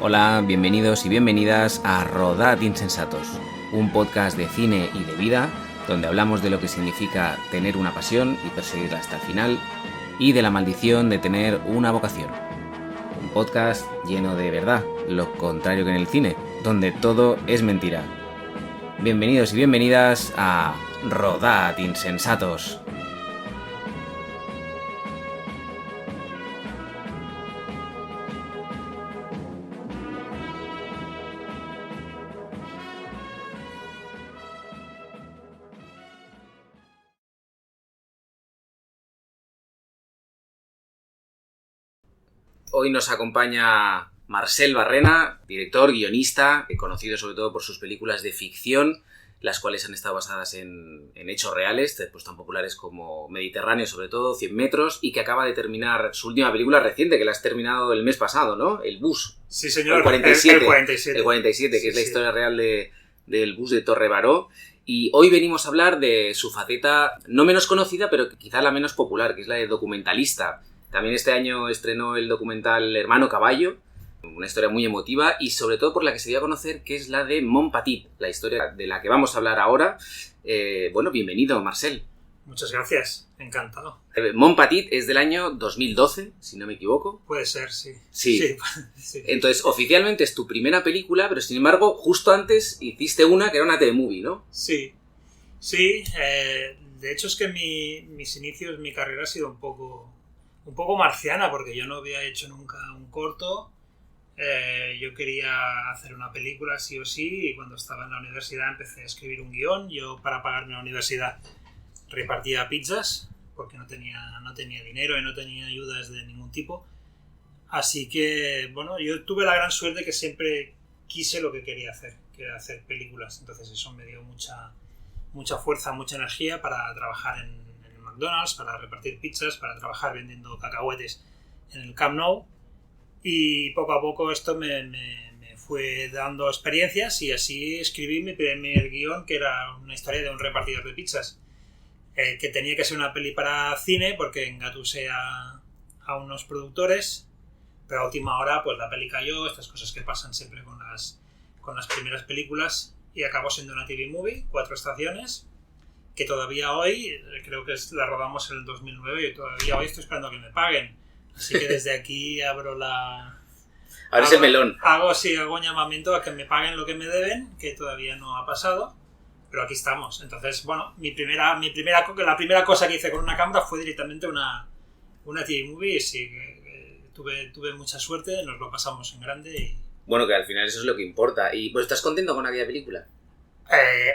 Hola, bienvenidos y bienvenidas a Rodad Insensatos, un podcast de cine y de vida donde hablamos de lo que significa tener una pasión y perseguirla hasta el final y de la maldición de tener una vocación. Un podcast lleno de verdad, lo contrario que en el cine, donde todo es mentira. Bienvenidos y bienvenidas a Rodad Insensatos. Hoy nos acompaña Marcel Barrena, director, guionista, conocido sobre todo por sus películas de ficción, las cuales han estado basadas en hechos reales, pues tan populares como Mediterráneo, sobre todo, 100 metros, y que acaba de terminar su última película reciente, que la has terminado el mes pasado, ¿no? El bus. Sí, señor. El 47. El 47. El 47, que sí, es la historia real del bus de Torre Baró. Y hoy venimos a hablar de su faceta no menos conocida, pero quizá la menos popular, que es la de documentalista. También este año estrenó el documental Hermano Caballo, una historia muy emotiva y sobre todo por la que se dio a conocer, que es la de Mon Petit, la historia de la que vamos a hablar ahora. Bueno, bienvenido, Marcel. Muchas gracias, encantado. Mon Petit es del año 2012, si no me equivoco. Puede ser, sí. Sí. Entonces, oficialmente es tu primera película, pero sin embargo, justo antes hiciste una que era una telemovie, ¿no? Sí. De hecho es que mis inicios, mi carrera ha sido un poco marciana, porque yo no había hecho nunca un corto. Yo quería hacer una película sí o sí, y cuando estaba en la universidad empecé a escribir un guión. Yo, para pagarme la universidad, repartía pizzas porque no tenía dinero y no tenía ayudas de ningún tipo. Así que, bueno, yo tuve la gran suerte que siempre quise lo que quería hacer, que era hacer películas. Entonces eso me dio mucha fuerza, mucha energía para trabajar en McDonald's, para repartir pizzas, para trabajar vendiendo cacahuetes en el Camp Nou. Y poco a poco esto me fue dando experiencias, y así escribí mi primer guión, que era una historia de un repartidor de pizzas, que tenía que ser una peli para cine porque engatusé a unos productores, pero a última hora pues la peli cayó, estas cosas que pasan siempre con las primeras películas, y acabó siendo una TV movie, 4 estaciones, que todavía hoy, creo que la rodamos en el 2009, y todavía hoy estoy esperando a que me paguen. Así que desde aquí abro ese melón. Hago un llamamiento a que me paguen lo que me deben, que todavía no ha pasado, pero aquí estamos. Entonces, bueno, la primera cosa que hice con una cámara fue directamente una TV movie, y sí, tuve mucha suerte, nos lo pasamos en grande y... Bueno, que al final eso es lo que importa. ¿Y pues estás contento con aquella película?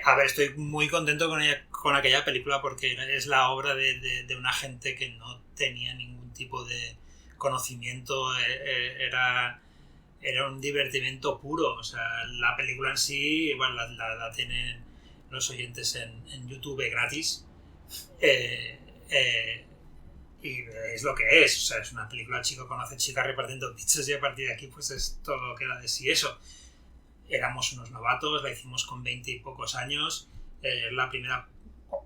A ver, estoy muy contento con aquella película, porque es la obra de una gente que no tenía ningún tipo de conocimiento. Era un divertimento puro. O sea, la película en sí, bueno, la tienen los oyentes en YouTube gratis, y es lo que es. O sea, es una película chico conoce chica repartiendo pizzas, y a partir de aquí pues es todo lo que da de sí eso. Éramos unos novatos, la hicimos con 20 y pocos años. La primera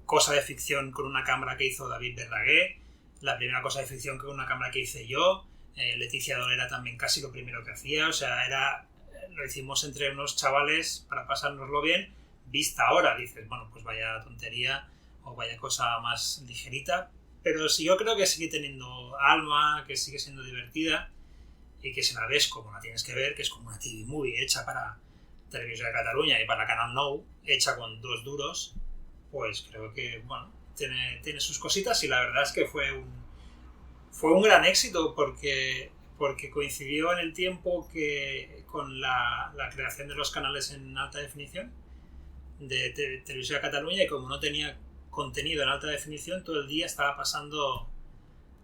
cosa de ficción con una cámara que hizo David Verdaguer, la primera cosa de ficción con una cámara que hice yo. Leticia Dolera también casi lo primero que hacía. O sea, lo hicimos entre unos chavales para pasárnoslo bien. Vista ahora, dices, bueno, pues vaya tontería o vaya cosa más ligerita, pero sí, yo creo que sigue teniendo alma, que sigue siendo divertida, y que si la ves como la tienes que ver, que es como una TV movie hecha para Televisión de Cataluña y para Canal Nou, hecha con 2 duros, pues creo que, bueno, tiene sus cositas, y la verdad es que fue un gran éxito, porque coincidió en el tiempo con la creación de los canales en alta definición de Televisión de Cataluña, y como no tenía contenido en alta definición, todo el día estaba pasando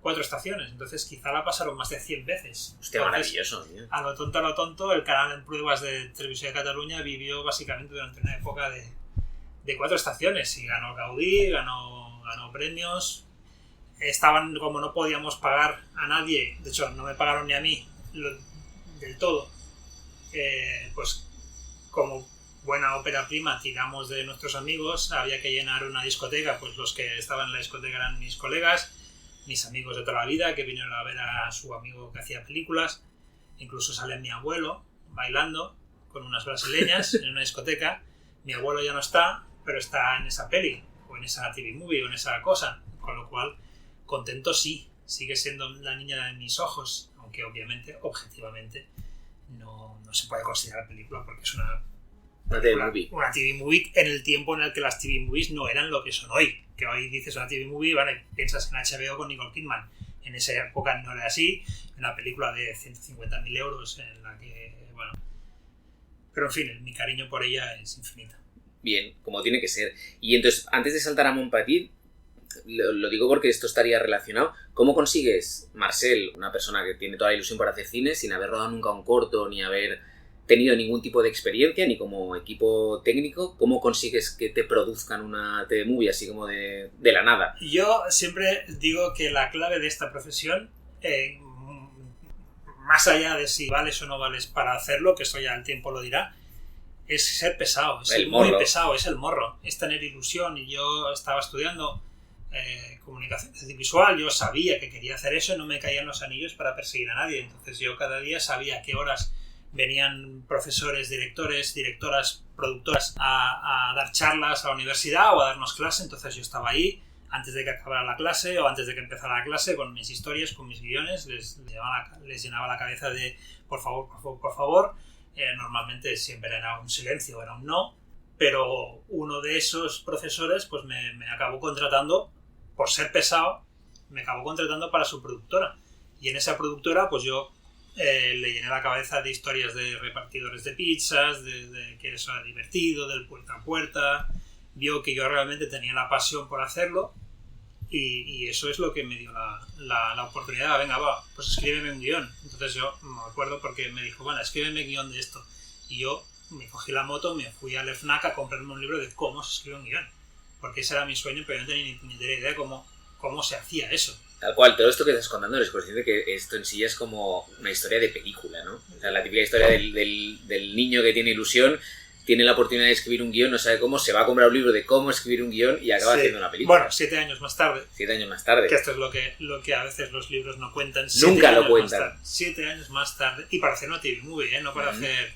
4 estaciones, entonces quizá la pasaron más de 100 veces. Hostia, entonces, maravilloso, tío. A lo tonto, el canal en pruebas de Televisión de Cataluña vivió básicamente durante una época de 4 estaciones, y ganó Gaudí, ganó premios. Estaban, como no podíamos pagar a nadie, de hecho no me pagaron ni a mí del todo, pues como buena ópera prima tiramos de nuestros amigos. Había que llenar una discoteca, pues los que estaban en la discoteca eran mis colegas, mis amigos de toda la vida, que vinieron a ver a su amigo que hacía películas. Incluso sale mi abuelo, bailando con unas brasileñas en una discoteca. Mi abuelo ya no está, pero está en esa peli, o en esa TV movie, o en esa cosa. Con lo cual, contento sí, sigue siendo la niña de mis ojos, aunque obviamente, objetivamente, no se puede considerar película porque es una TV movie en el tiempo en el que las TV movies no eran lo que son hoy. Que hoy dices una TV movie, vale, piensas en HBO con Nicole Kidman. En esa época no era así, una película de 150.000 euros en la que, bueno... Pero en fin, mi cariño por ella es infinito. Bien, como tiene que ser. Y entonces, antes de saltar a Mon Petit, lo digo porque esto estaría relacionado, ¿cómo consigues, Marcel, una persona que tiene toda la ilusión por hacer cine, sin haber rodado nunca un corto, ni haber tenido ningún tipo de experiencia, ni como equipo técnico, cómo consigues que te produzcan una TV movie así como de la nada? Yo siempre digo que la clave de esta profesión, más allá de si vales o no vales para hacerlo, que eso ya el tiempo lo dirá, es ser pesado, es ser muy pesado, es el morro, es tener ilusión. Y yo estaba estudiando comunicación visual, yo sabía que quería hacer eso y no me caían los anillos para perseguir a nadie. Entonces yo cada día sabía a qué horas venían profesores, directores, directoras, productoras a dar charlas a la universidad o a darnos clase. Entonces yo estaba ahí antes de que acabara la clase o antes de que empezara la clase con mis historias, con mis guiones, les llenaba la cabeza de por favor. Normalmente siempre era un silencio, era un no, pero uno de esos profesores pues me acabó contratando, por ser pesado, me acabó contratando para su productora. Y en esa productora pues yo le llené la cabeza de historias de repartidores de pizzas, de que eso era divertido, del puerta a puerta. Vio que yo realmente tenía la pasión por hacerlo y eso es lo que me dio la oportunidad. Venga, va, pues escríbeme un guión. Entonces yo me acuerdo porque me dijo, bueno, escríbeme guión de esto. Y yo me cogí la moto, me fui al FNAC a comprarme un libro de cómo se escribe un guión. Porque ese era mi sueño, pero yo no tenía ni puñetera idea cómo se hacía eso. Tal cual, todo esto que estás contando eres consciente que esto en sí es como una historia de película, ¿no? O sea, la típica historia del niño que tiene ilusión, tiene la oportunidad de escribir un guión, no sabe cómo, se va a comprar un libro de cómo escribir un guión y acaba haciendo una película. Bueno, 7 años más tarde. 7 años más tarde. Que esto es lo que a veces los libros no cuentan. Nunca lo cuentan. 7 años más tarde. Y para hacer una TV movie, no para hacer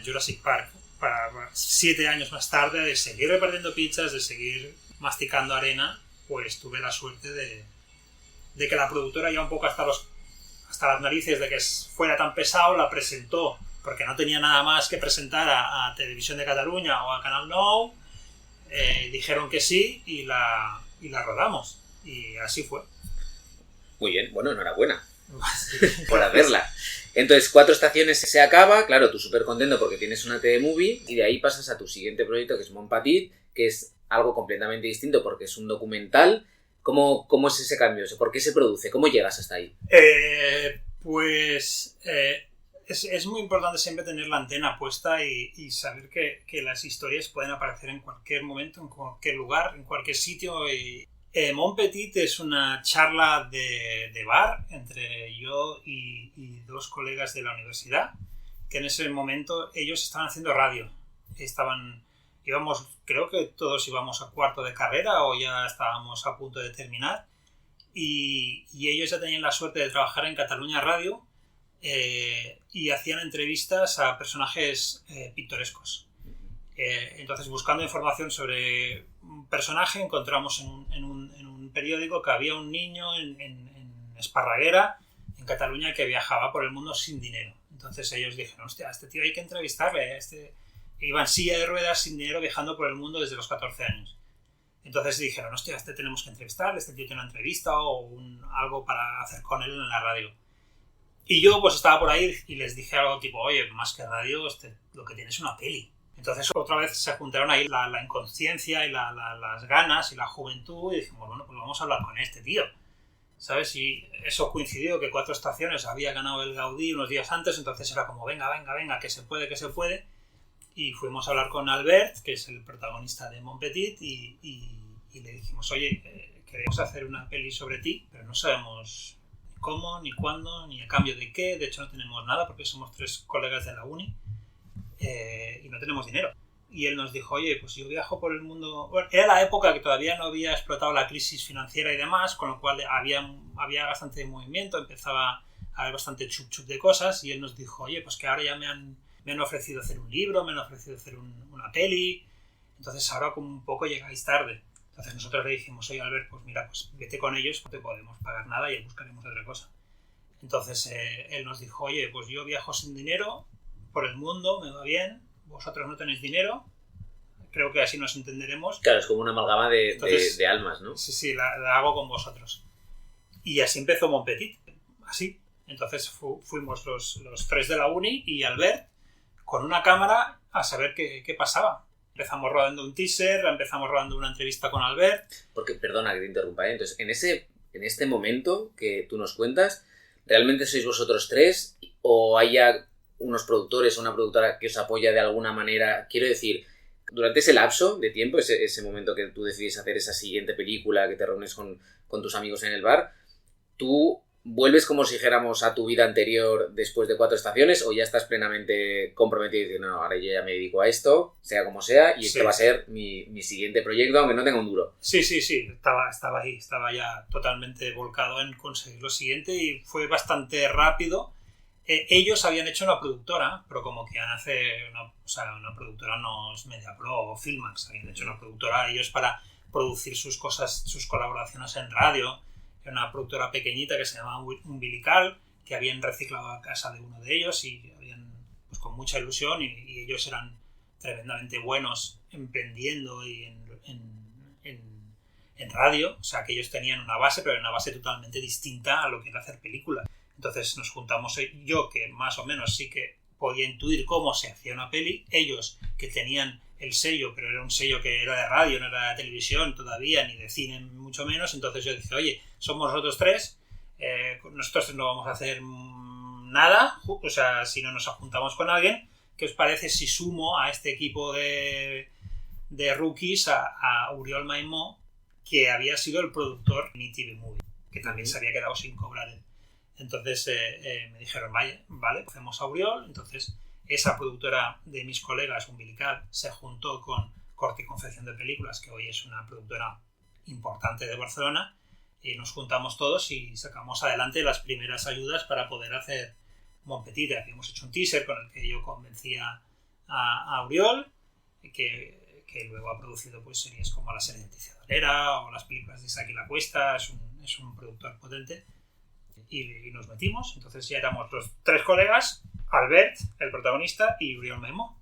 Jurassic Park. Para 7 años más tarde, de seguir repartiendo pizzas, de seguir masticando arena, pues tuve la suerte de que la productora, ya un poco hasta las narices de que fuera tan pesado, la presentó, porque no tenía nada más que presentar a Televisión de Cataluña o a Canal Nou. Dijeron que sí y la rodamos. Y así fue. Muy bien, bueno, enhorabuena por hacerla. Entonces, 4 estaciones se acaba, claro, tú súper contento porque tienes una TV movie y de ahí pasas a tu siguiente proyecto, que es Mon Petit, que es algo completamente distinto porque es un documental. ¿Cómo es ese cambio? ¿Por qué se produce? ¿Cómo llegas hasta ahí? Es muy importante siempre tener la antena puesta y saber que las historias pueden aparecer en cualquier momento, en cualquier lugar, en cualquier sitio. Mon Petit es una charla de bar entre yo y 2 colegas de la universidad, que en ese momento ellos estaban haciendo radio. Creo que todos íbamos a cuarto de carrera o ya estábamos a punto de terminar y ellos ya tenían la suerte de trabajar en Cataluña Radio y hacían entrevistas a personajes pintorescos. Entonces, buscando información sobre un personaje, encontramos en un periódico que había un niño en Esparraguera, en Cataluña, que viajaba por el mundo sin dinero. Entonces ellos dijeron, hostia, a este tío hay que entrevistarle, iba en silla de ruedas sin dinero viajando por el mundo desde los 14 años. Entonces dijeron, hostia, este tenemos que entrevistarle, este tío tiene una entrevista o algo para hacer con él en la radio. Y yo pues estaba por ahí y les dije algo tipo, oye, más que radio, lo que tiene es una peli. Entonces otra vez se juntaron ahí la inconsciencia y las ganas y la juventud y dijimos, bueno, pues vamos a hablar con este tío. ¿Sabes? Y eso coincidió que 4 estaciones había ganado el Gaudí unos días antes, entonces era como, venga, que se puede. Y fuimos a hablar con Albert, que es el protagonista de Mon Petit, y le dijimos, oye, queremos hacer una peli sobre ti, pero no sabemos ni cómo, ni cuándo, ni a cambio de qué. De hecho, no tenemos nada porque somos 3 colegas de la uni y no tenemos dinero. Y él nos dijo, oye, pues yo viajo por el mundo... Bueno, era la época que todavía no había explotado la crisis financiera y demás, con lo cual había bastante movimiento, empezaba haber bastante chup de cosas, y él nos dijo, oye, pues que ahora ya me han ofrecido hacer un libro, me han ofrecido hacer una peli, entonces ahora como un poco llegáis tarde. Entonces nosotros le dijimos, oye Albert, pues mira, pues vete con ellos, no te podemos pagar nada y buscaremos otra cosa. Entonces él nos dijo, oye, pues yo viajo sin dinero por el mundo, me va bien, vosotros no tenéis dinero, creo que así nos entenderemos. Claro, es como una amalgama de almas, ¿no? Sí, la hago con vosotros. Y así empezó Mon Petit, así. Entonces fuimos los 3 de la uni y Albert con una cámara a saber qué pasaba. Empezamos rodando un teaser, empezamos rodando una entrevista con Albert. Porque, perdona que te interrumpa, entonces, en este momento que tú nos cuentas, ¿realmente sois vosotros 3 o hay ya unos productores o una productora que os apoya de alguna manera? Quiero decir, durante ese lapso de tiempo, ese momento que tú decidís hacer esa siguiente película, que te reúnes con tus amigos en el bar, ¿tú vuelves, como si dijéramos, a tu vida anterior después de 4 estaciones o ya estás plenamente comprometido y dices, no, ahora yo ya me dedico a esto, sea como sea, y este va a ser mi siguiente proyecto, aunque no tenga un duro? Sí, estaba ahí, estaba ya totalmente volcado en conseguir lo siguiente y fue bastante rápido. Ellos habían hecho una productora, pero como que hace una productora no es MediaPro o Filmax, habían hecho una productora ellos para producir sus cosas, sus colaboraciones en radio. Era una productora pequeñita que se llamaba Umbilical, que habían reciclado a casa de uno de ellos y habían, pues con mucha ilusión, y ellos eran tremendamente buenos emprendiendo y en radio, o sea que ellos tenían una base, pero una base totalmente distinta a lo que era hacer películas. Entonces nos juntamos, yo que más o menos sí que podía intuir cómo se hacía una peli, ellos que tenían el sello, pero era un sello que era de radio, no era de televisión todavía, ni de cine mucho menos. Entonces yo dije, oye, somos nosotros 3, nosotros no vamos a hacer nada, o sea, si no nos juntamos con alguien, ¿qué os parece si sumo a este equipo de rookies a Uriol Maimó, que había sido el productor de TV Movie, que también se había quedado sin cobrar él? Entonces me dijeron, vale, hacemos a Uriol. Entonces esa productora de mis colegas, Umbilical, se juntó con Corte y Confección de Películas, que hoy es una productora importante de Barcelona, y nos juntamos todos y sacamos adelante las primeras ayudas para poder hacer Mon Petit. Habíamos hecho un teaser con el que yo convencía a Uriol, que luego ha producido pues series como la serie de Ticia Dolera o las películas de Isaac y la Cuesta. Es un productor potente. Y nos metimos, entonces ya éramos los 3 colegas, Albert, el protagonista, y Uriol Maimó.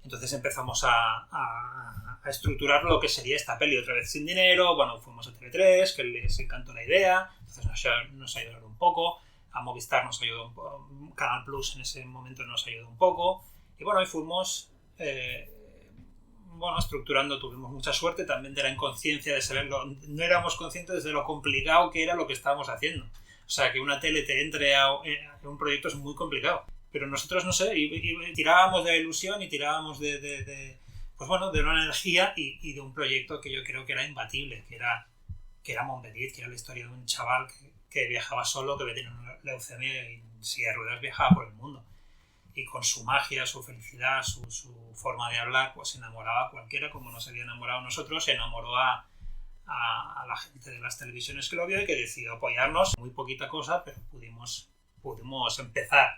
Entonces empezamos a estructurar lo que sería esta peli, otra vez sin dinero. Bueno, fuimos a TV3, que les encantó la idea, entonces nos ayudaron un poco, a Movistar nos ayudó un poco, Canal Plus en ese momento nos ayudó un poco, y bueno, y fuimos estructurando. Tuvimos mucha suerte también de la inconsciencia de saberlo, no éramos conscientes de lo complicado que era lo que estábamos haciendo. O sea, que una tele te entre a un proyecto es muy complicado. Pero nosotros, no sé, y tirábamos de la ilusión y tirábamos de una energía y de un proyecto que yo creo que era imbatible, que era Mon Petit, que era la historia de un chaval que viajaba solo, que tenía una leucemia y en silla de ruedas viajaba por el mundo. Y con su magia, su felicidad, su forma de hablar, pues enamoraba a cualquiera, como nos había enamorado a nosotros, enamoró a la gente de las televisiones que lo vio y que decidió apoyarnos. Muy poquita cosa, pero pudimos empezar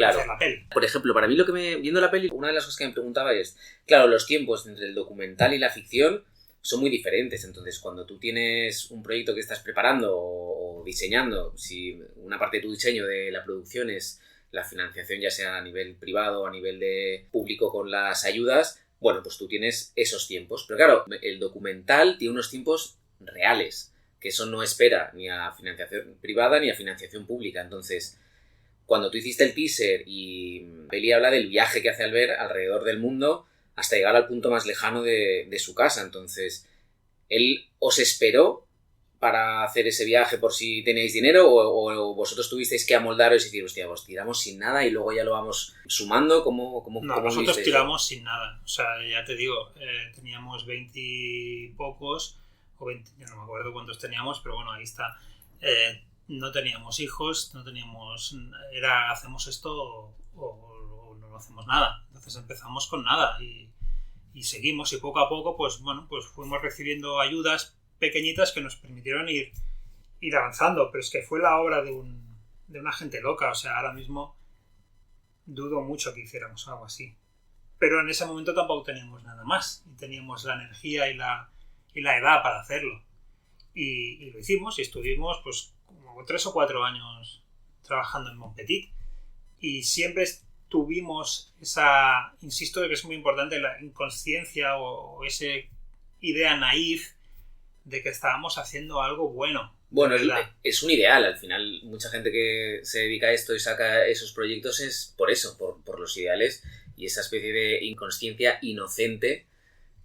a hacer la peli. Por ejemplo, para mí viendo la peli, una de las cosas que me preguntaba es, claro, los tiempos entre el documental y la ficción son muy diferentes. Entonces, cuando tú tienes un proyecto que estás preparando o diseñando, si una parte de tu diseño de la producción es la financiación, ya sea a nivel privado o a nivel de público con las ayudas, bueno, pues tú tienes esos tiempos. Pero claro, el documental tiene unos tiempos reales, que eso no espera ni a financiación privada ni a financiación pública. Entonces, cuando tú hiciste el teaser y Peli habla del viaje que hace Albert alrededor del mundo hasta llegar al punto más lejano de su casa. Entonces, ¿él os esperó para hacer ese viaje por si tenéis dinero o vosotros tuvisteis que amoldaros y decir, hostia, pues tiramos sin nada y luego ya lo vamos sumando? ¿Cómo nosotros tiramos sin nada. O sea, ya te digo, teníamos 20 y pocos, o 20, yo no me acuerdo cuántos teníamos, pero bueno, ahí está. No teníamos hijos, no teníamos... hacemos esto o no hacemos nada. Entonces empezamos con nada y seguimos, y poco a poco pues fuimos recibiendo ayudas pequeñitas que nos permitieron ir avanzando, pero es que fue la obra de un de una gente loca. O sea, ahora mismo dudo mucho que hiciéramos algo así. Pero en ese momento tampoco teníamos nada más. Y teníamos la energía y la edad para hacerlo. Y lo hicimos y estuvimos pues como 3 o 4 años trabajando en Mon Petit. Y siempre tuvimos esa, insisto que es muy importante, la inconsciencia o esa idea naif de que estábamos haciendo algo bueno. Bueno, es un ideal. Al final, mucha gente que se dedica a esto y saca esos proyectos es por eso, por los ideales y esa especie de inconsciencia inocente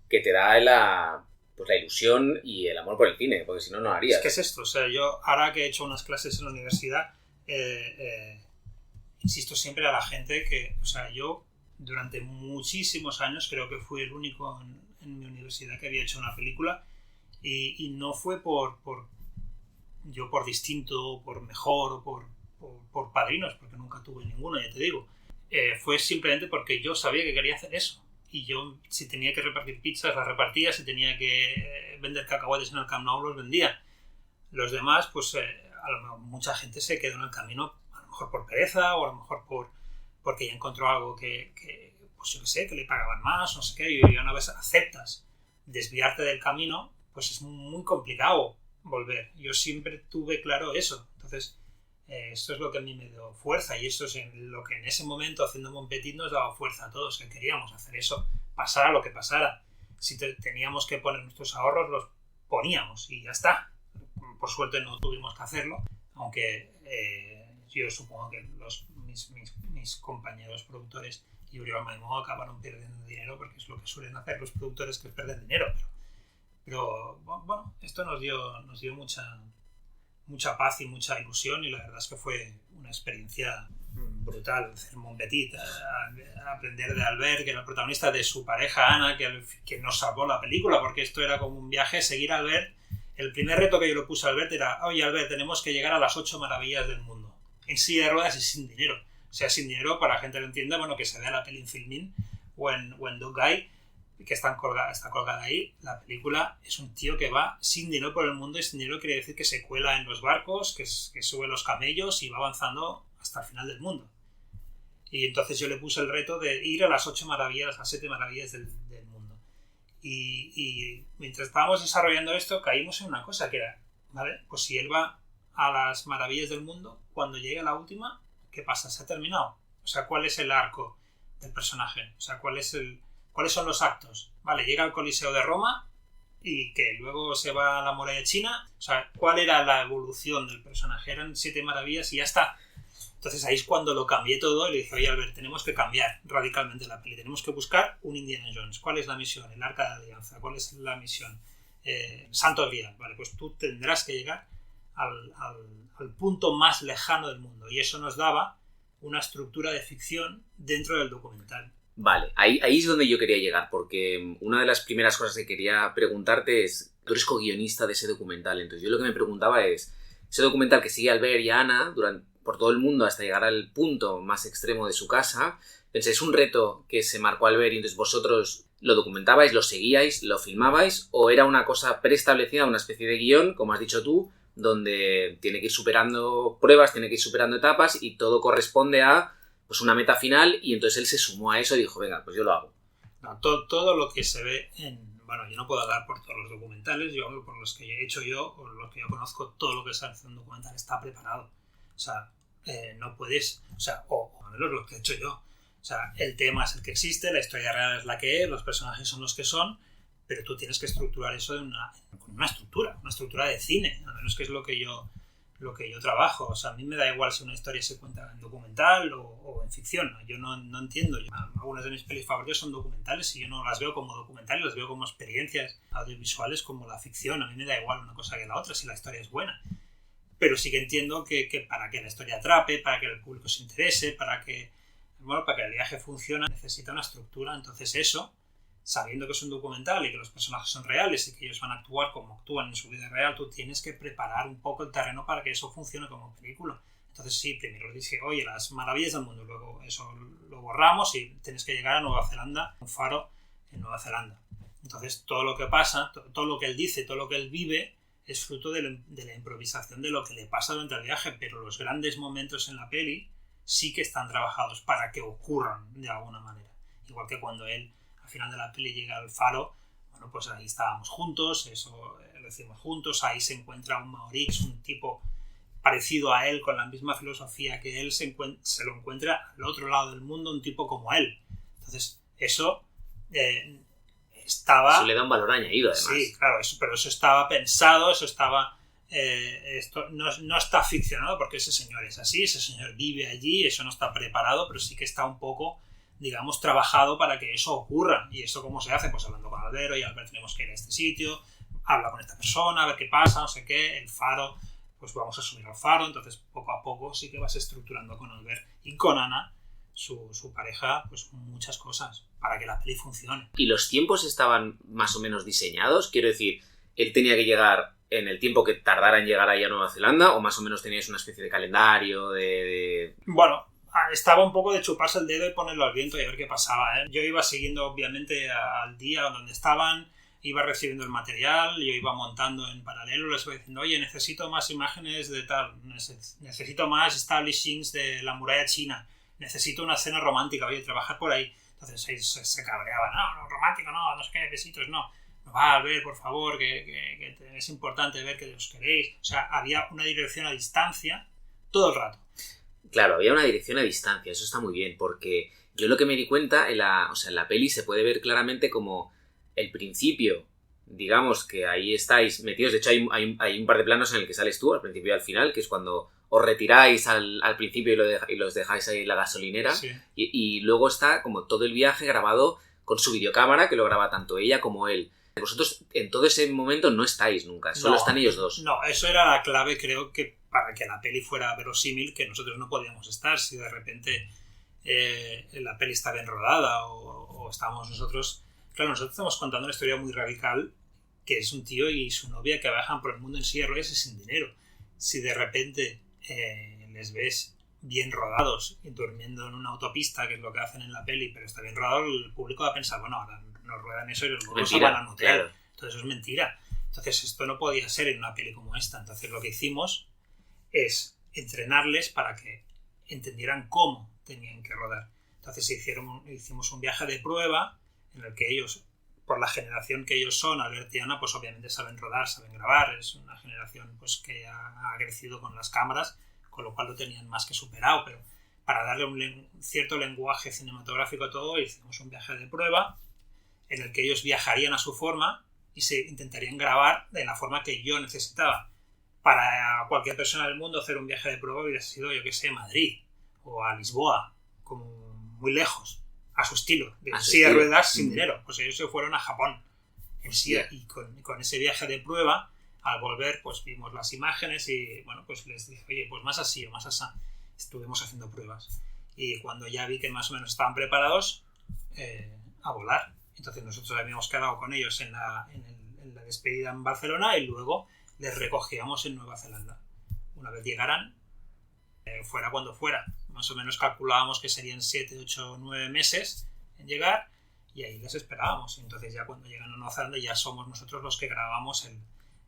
que te da la ilusión y el amor por el cine, porque si no, no harías. Es que es esto. O sea, yo ahora que he hecho unas clases en la universidad, insisto siempre a la gente que, o sea, yo durante muchísimos años creo que fui el único en mi universidad que había hecho una película y no fue por distinto, por mejor o por padrinos, porque nunca tuve ninguno, ya te digo. Fue simplemente porque yo sabía que quería hacer eso. Y yo, si tenía que repartir pizzas, las repartía. Si tenía que vender cacahuetes en el Camp Nou, los vendía. Los demás, pues a lo mejor mucha gente se quedó en el camino, a lo mejor por pereza o a lo mejor porque ya encontró algo que pues yo qué sé, que le pagaban más, no sé qué. Y una vez aceptas desviarte del camino, pues es muy complicado volver. Yo siempre tuve claro eso. Entonces, esto es lo que a mí me dio fuerza y esto es lo que en ese momento haciendo Mon Petit nos daba fuerza a todos, que queríamos hacer eso, pasara lo que pasara. Si teníamos que poner nuestros ahorros, los poníamos y ya está. Por suerte no tuvimos que hacerlo, aunque yo supongo que mis compañeros productores y Uriol Maimó acabaron perdiendo dinero porque es lo que suelen hacer los productores, que es perder dinero. Pero bueno, esto nos dio mucha paz y mucha ilusión y la verdad es que fue una experiencia brutal hacer Mon Petit, aprender de Albert, que era el protagonista, de su pareja Ana, que nos salvó la película, porque esto era como un viaje, seguir a Albert. El primer reto que yo le puse a Albert era: oye Albert, tenemos que llegar a las 8 maravillas del mundo, en silla de ruedas y sin dinero. O sea, sin dinero, para la gente que lo entienda, bueno, que se vea la peli en Filmin o en Dog Guy, que está colgada ahí. La película es un tío que va sin dinero por el mundo, y sin dinero quiere decir que se cuela en los barcos, que sube los camellos y va avanzando hasta el final del mundo. Y entonces yo le puse el reto de ir a las 8 maravillas, las 7 maravillas del mundo. Y mientras estábamos desarrollando esto, caímos en una cosa que era, ¿vale? Pues si él va a las maravillas del mundo, cuando llegue a la última, ¿qué pasa? ¿Se ha terminado? O sea, ¿cuál es el arco del personaje? O sea, ¿cuáles son los actos? Vale, llega al Coliseo de Roma y que luego se va a la muralla china. O sea, ¿cuál era la evolución del personaje? Eran 7 maravillas y ya está. Entonces ahí es cuando lo cambié todo y le dije: oye Albert, tenemos que cambiar radicalmente la peli, tenemos que buscar un Indiana Jones. ¿Cuál es la misión? El Arca de la Alianza. ¿Cuál es la misión? Santo Grial. Vale, pues tú tendrás que llegar al punto más lejano del mundo, y eso nos daba una estructura de ficción dentro del documental. Vale, ahí es donde yo quería llegar, porque una de las primeras cosas que quería preguntarte es: tú eres co-guionista de ese documental, entonces yo lo que me preguntaba es, ese documental que sigue a Albert y a Ana por todo el mundo hasta llegar al punto más extremo de su casa, pensé, ¿es un reto que se marcó Albert y entonces vosotros lo documentabais, lo seguíais, lo filmabais, o era una cosa preestablecida, una especie de guión, como has dicho tú, donde tiene que ir superando pruebas, tiene que ir superando etapas y todo corresponde a pues una meta final, y entonces él se sumó a eso y dijo: venga, pues yo lo hago? No, todo lo que se ve bueno, yo no puedo hablar por todos los documentales, yo hablo por los que he hecho yo o los que yo conozco. Todo lo que se hace en un documental está preparado. O sea, no puedes, o sea, o al menos lo que he hecho yo. O sea, el tema es el que existe, la historia real es la que es, los personajes son los que son, pero tú tienes que estructurar eso con una estructura de cine, al menos que es lo que yo trabajo. O sea, a mí me da igual si una historia se cuenta en documental o en ficción. Yo no entiendo. Algunas de mis pelis favoritas son documentales y yo no las veo como documentales, las veo como experiencias audiovisuales, como la ficción. A mí me da igual una cosa que la otra si la historia es buena. Pero sí que entiendo que para que la historia atrape, para que el público se interese, para que el viaje funcione, necesita una estructura. Entonces eso, sabiendo que es un documental y que los personajes son reales y que ellos van a actuar como actúan en su vida real, tú tienes que preparar un poco el terreno para que eso funcione como película. Entonces sí, primero dije: oye, las maravillas del mundo, luego eso lo borramos y tienes que llegar a Nueva Zelanda, un faro en Nueva Zelanda. Entonces todo lo que pasa, todo lo que él dice, todo lo que él vive, es fruto de la improvisación de lo que le pasa durante el viaje, pero los grandes momentos en la peli sí que están trabajados para que ocurran de alguna manera. Igual que cuando él, al final de la peli, llega al faro, bueno, pues ahí estábamos juntos, eso lo hicimos juntos, ahí se encuentra un maorí, que es un tipo parecido a él, con la misma filosofía que él, se lo encuentra al otro lado del mundo, un tipo como él. Entonces, eso estaba... Eso le da un valor añadido, además. Sí, claro, pero eso estaba pensado, eso estaba... esto no está ficcionado porque ese señor es así, ese señor vive allí, eso no está preparado, pero sí que está un poco, digamos, trabajado para que eso ocurra. ¿Y eso cómo se hace? Pues hablando con Albero, y Albert, tenemos que ir a este sitio, habla con esta persona, a ver qué pasa, no sé qué, el faro, pues vamos a subir al faro. Entonces poco a poco sí que vas estructurando con Albert y con Ana, su pareja, pues muchas cosas para que la peli funcione. ¿Y los tiempos estaban más o menos diseñados? Quiero decir, él tenía que llegar en el tiempo que tardara en llegar ahí a Nueva Zelanda, o más o menos teníais una especie de calendario de... Bueno, estaba un poco de chuparse el dedo y ponerlo al viento y a ver qué pasaba, ¿eh? Yo iba siguiendo obviamente al día donde estaban, iba recibiendo el material, yo iba montando en paralelo, les iba diciendo, oye, necesito más imágenes de tal, necesito más establishings de la muralla china, necesito una escena romántica, oye, trabajar por ahí. Entonces ahí se cabreaban, no, romántico, no sé qué, besitos, no va a ver, por favor, que es importante ver que os queréis. O sea, había una dirección a distancia todo el rato. Claro, había una dirección a distancia, eso está muy bien, porque yo lo que me di cuenta, en la peli se puede ver claramente como el principio, digamos que ahí estáis metidos. De hecho hay un par de planos en el que sales tú, al principio y al final, que es cuando os retiráis al principio y los dejáis ahí en la gasolinera, sí. y luego está como todo el viaje grabado con su videocámara, que lo graba tanto ella como él. Vosotros en todo ese momento no estáis nunca, solo están ellos dos. No, eso era la clave, creo, que para que la peli fuera verosímil, que nosotros no podíamos estar. Si de repente la peli está bien rodada o estamos nosotros... Claro, nosotros estamos contando una historia muy radical, que es un tío y su novia que viajan por el mundo en silla de ruedas y sin dinero. Si de repente les ves bien rodados y durmiendo en una autopista, que es lo que hacen en la peli, pero está bien rodado, el público va a pensar, bueno, ahora nos ruedan eso y luego se van a hotel. Claro. Entonces eso es mentira. Entonces esto no podía ser en una peli como esta. Entonces lo que hicimos es entrenarles para que entendieran cómo tenían que rodar. Entonces hicimos un viaje de prueba en el que ellos, por la generación que ellos son, Albert y Ana, pues obviamente saben rodar, saben grabar. Es una generación pues que ha crecido con las cámaras, con lo cual lo tenían más que superado, pero para darle un cierto lenguaje cinematográfico a todo, hicimos un viaje de prueba en el que ellos viajarían a su forma y se intentarían grabar de la forma que yo necesitaba. Para cualquier persona del mundo hacer un viaje de prueba hubiera sido, yo que sé, Madrid o a Lisboa, como muy lejos, a su estilo, de silla de ruedas sin dinero. Pues ellos se fueron a Japón en silla, y con ese viaje de prueba, al volver, pues vimos las imágenes y bueno, pues les dije, oye, pues más así o más así. Estuvimos haciendo pruebas y cuando ya vi que más o menos estaban preparados, a volar. Entonces nosotros habíamos quedado con ellos en la despedida en Barcelona y luego les recogíamos en Nueva Zelanda. Una vez llegaran, fuera cuando fuera. Más o menos calculábamos que serían 7, 8, 9 meses en llegar y ahí les esperábamos. Entonces ya cuando llegan a Nueva Zelanda ya somos nosotros los que grabamos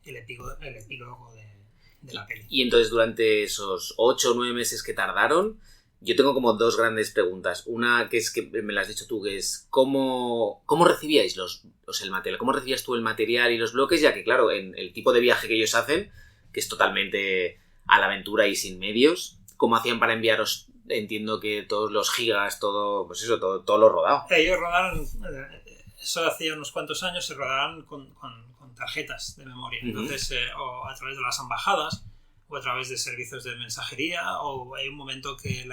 el epílogo de la peli. Y entonces durante esos 8 o 9 meses que tardaron, yo tengo como dos grandes preguntas. Una que es que me la has dicho tú, que es ¿cómo recibíais el material? ¿Cómo recibías tú el material y los bloques? Ya que claro, en el tipo de viaje que ellos hacen, que es totalmente a la aventura y sin medios, ¿cómo hacían para enviaros? Entiendo que todos los gigas, todo lo rodado. Ellos rodaron, eso hacía unos cuantos años, se rodaban con tarjetas de memoria. Entonces, o a través de las embajadas, o a través de servicios de mensajería, o hay un momento que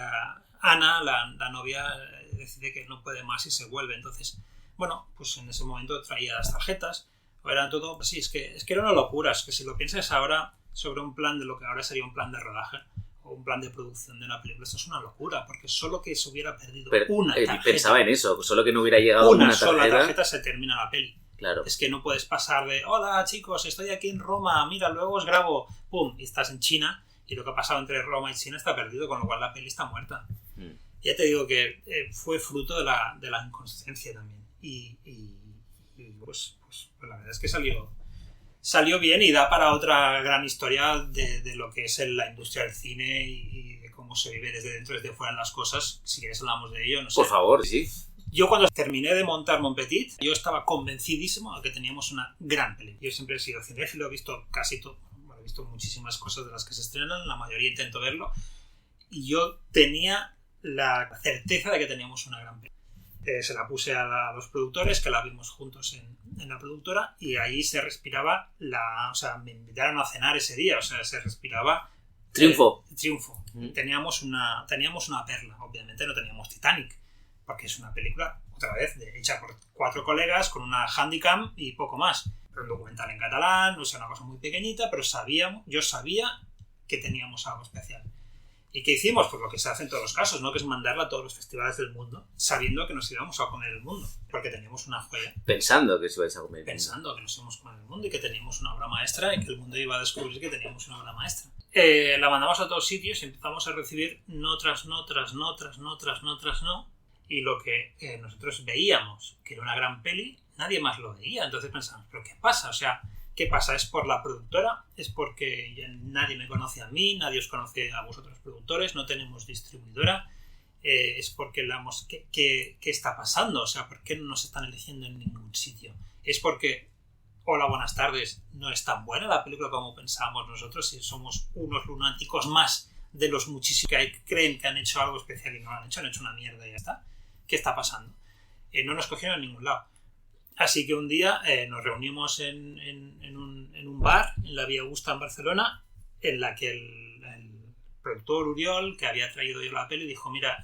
Ana, la novia, decide que no puede más y se vuelve. Entonces, bueno, pues en ese momento traía las tarjetas, o era todo, pues sí, es que era una locura. Es que si lo piensas ahora sobre un plan de lo que ahora sería un plan de rodaje, o un plan de producción de una película, esto es una locura, porque solo que se hubiera perdido una tarjeta. Pensaba en eso, solo que no hubiera llegado una sola tarjeta se termina la peli. Claro. Es que no puedes pasar de hola chicos, estoy aquí en Roma, mira, luego os grabo, pum, y estás en China y lo que ha pasado entre Roma y China está perdido, con lo cual la peli está muerta. Ya te digo que fue fruto de la inconsciencia también y pues la verdad es que salió salió bien y da para otra gran historia de lo que es la industria del cine y de cómo se vive desde dentro y desde fuera en las cosas. Si quieres hablamos de ello, no sé. Por favor, sí. Yo cuando terminé de montar Mon Petit, yo estaba convencidísimo de que teníamos una gran película. Yo siempre he sido cinéfilo, he visto casi todo, he visto muchísimas cosas de las que se estrenan, la mayoría intento verlo, y yo tenía la certeza de que teníamos una gran película. Se la puse a los productores, que la vimos juntos en la productora, y ahí se respiraba o sea, me invitaron a cenar ese día, o sea, se respiraba triunfo. Triunfo. Teníamos una perla, obviamente no teníamos Titanic, porque es una película, otra vez, hecha por 4 colegas con una Handycam y poco más. Pero un documental en catalán, o sea, una cosa muy pequeñita, pero yo sabía que teníamos algo especial. ¿Y qué hicimos? Pues lo que se hace en todos los casos, ¿no? Que es mandarla a todos los festivales del mundo, sabiendo que nos íbamos a comer el mundo, porque teníamos una joya. Pensando que os ibais a comer. Pensando que nos íbamos a comer el mundo y que teníamos una obra maestra y que el mundo iba a descubrir que teníamos una obra maestra. La mandamos a todos sitios y empezamos a recibir no tras no, tras no, tras no, tras no, tras no. Y lo que nosotros veíamos, que era una gran peli, nadie más lo veía. Entonces pensamos, ¿pero qué pasa? O sea, ¿qué pasa? ¿Es por la productora? ¿Es porque ya nadie me conoce a mí? ¿Nadie os conoce a vosotros productores? ¿No tenemos distribuidora? ¿Es porque ¿qué está pasando? O sea, ¿por qué no nos están eligiendo en ningún sitio? ¿Es porque, hola, buenas tardes, no es tan buena la película como pensábamos nosotros y somos unos lunáticos más de los muchísimos que creen que han hecho algo especial y no lo han hecho una mierda y ya está? ¿Qué está pasando? No nos cogieron en ningún lado. Así que un día nos reunimos en un bar en la Vía Augusta en Barcelona, en la que el productor Uriol, que había traído yo la peli, dijo, mira,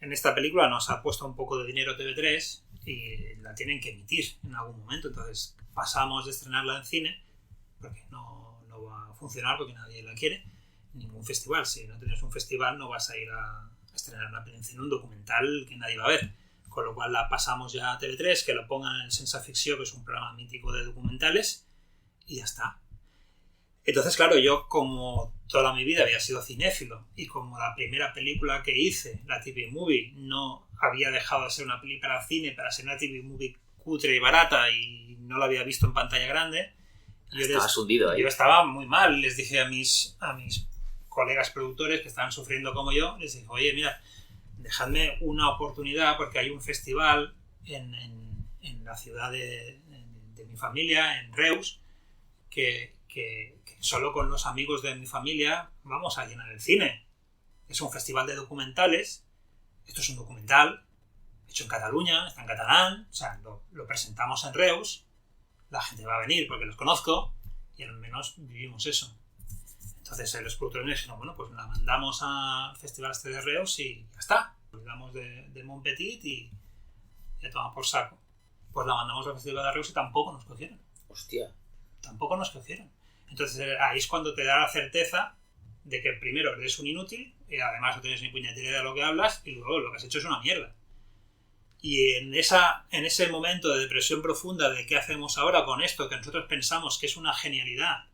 en esta película nos ha puesto un poco de dinero TV3 y la tienen que emitir en algún momento. Entonces pasamos de estrenarla en cine, porque no va a funcionar porque nadie la quiere, en ningún festival. Si no tienes un festival no vas a ir a estrenar una peli en cine, un documental que nadie va a ver. Con lo cual la pasamos ya a TV3, que la pongan en Sense Ficció, que es un programa mítico de documentales, y ya está. Entonces, claro, yo como toda mi vida había sido cinéfilo, y como la primera película que hice, la TV Movie, no había dejado de ser una peli para cine, para ser una TV Movie cutre y barata, y no la había visto en pantalla grande, yo estaba muy mal. Les dije a mis colegas productores que estaban sufriendo como yo, les dije, oye, mira, dejadme una oportunidad porque hay un festival en la ciudad de mi familia, en Reus, que solo con los amigos de mi familia vamos a llenar el cine. Es un festival de documentales. Esto es un documental hecho en Cataluña, está en catalán, o sea, lo presentamos en Reus, la gente va a venir porque los conozco y al menos vivimos eso. Entonces los productores me dijeron, bueno, pues la mandamos al festival este de Reus y ya está. Hablamos de Mon Petit y ya toma por saco. Pues la mandamos al festival de Reus y tampoco nos cogieron. Hostia. Tampoco nos cogieron. Entonces ahí es cuando te da la certeza de que primero eres un inútil y además no tienes ni puñetera idea de lo que hablas y luego lo que has hecho es una mierda. Y en ese momento de depresión profunda de qué hacemos ahora con esto que nosotros pensamos que es una genialidad,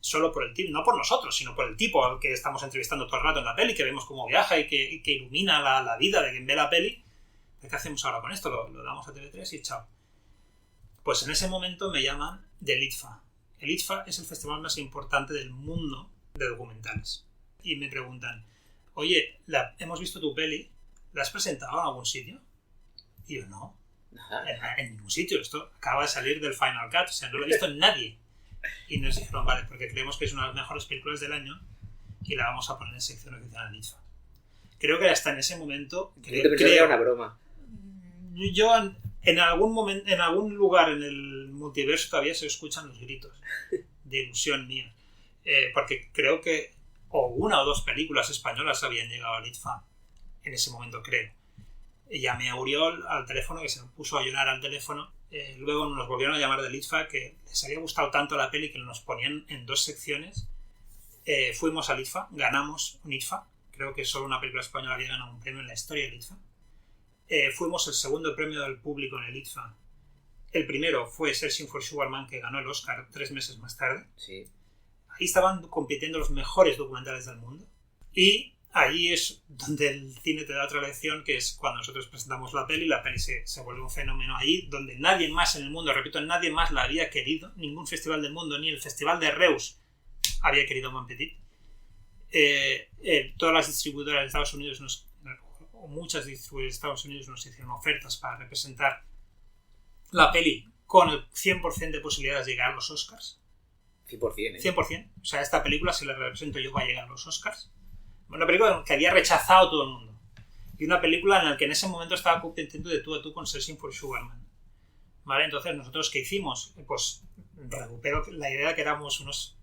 solo por el tipo, no por nosotros, sino por el tipo al que estamos entrevistando todo el rato en la peli, que vemos cómo viaja y que ilumina la vida de quien ve la peli, ¿qué hacemos ahora con esto? Lo damos a TV3 y chao. Pues en ese momento me llaman del ITFA. El ITFA es el festival más importante del mundo de documentales. Y me preguntan, oye, hemos visto tu peli, ¿la has presentado en algún sitio? Y yo, no, en ningún sitio. Esto acaba de salir del Final Cut, o sea, no lo he visto en nadie. Y nos dijeron, vale, porque creemos que es una de las mejores películas del año y la vamos a poner en sección oficial en ITFA. Creo que hasta en ese momento... Creo que era una broma. Yo en algún momento, en algún lugar en el multiverso todavía se escuchan los gritos de ilusión mía. Porque creo que o una o dos películas españolas habían llegado al ITFA en ese momento, creo. Llamé a Uriol al teléfono, que se me puso a llorar al teléfono. Luego nos volvieron a llamar del ITFA, que les había gustado tanto la peli que nos ponían en 2 secciones. Fuimos al ITFA, ganamos un ITFA. Creo que solo una película española había ganado un premio en la historia del ITFA. Fuimos el segundo premio del público en el ITFA. El primero fue Searching for Sugar Man, que ganó el Oscar 3 meses más tarde. Sí. Ahí estaban compitiendo los mejores documentales del mundo. Y Ahí es donde el cine te da otra lección, que es cuando nosotros presentamos la peli se vuelve un fenómeno ahí, donde nadie más en el mundo, repito, nadie más la había querido, ningún festival del mundo, ni el Festival de Reus había querido Bon Petit. Todas las distribuidoras de Estados Unidos o muchas distribuidoras de Estados Unidos nos hicieron ofertas para representar la peli con el 100% de posibilidades de llegar a los Oscars. 100%, 100%. O sea, esta película, si la represento yo, va a llegar a los Oscars. Una película que había rechazado todo el mundo. Y una película en la que en ese momento estaba compitiendo de tú a tú con Searching for Sugar Man. ¿Vale? Entonces, ¿nosotros qué hicimos? Pues recupero la idea de que éramos unos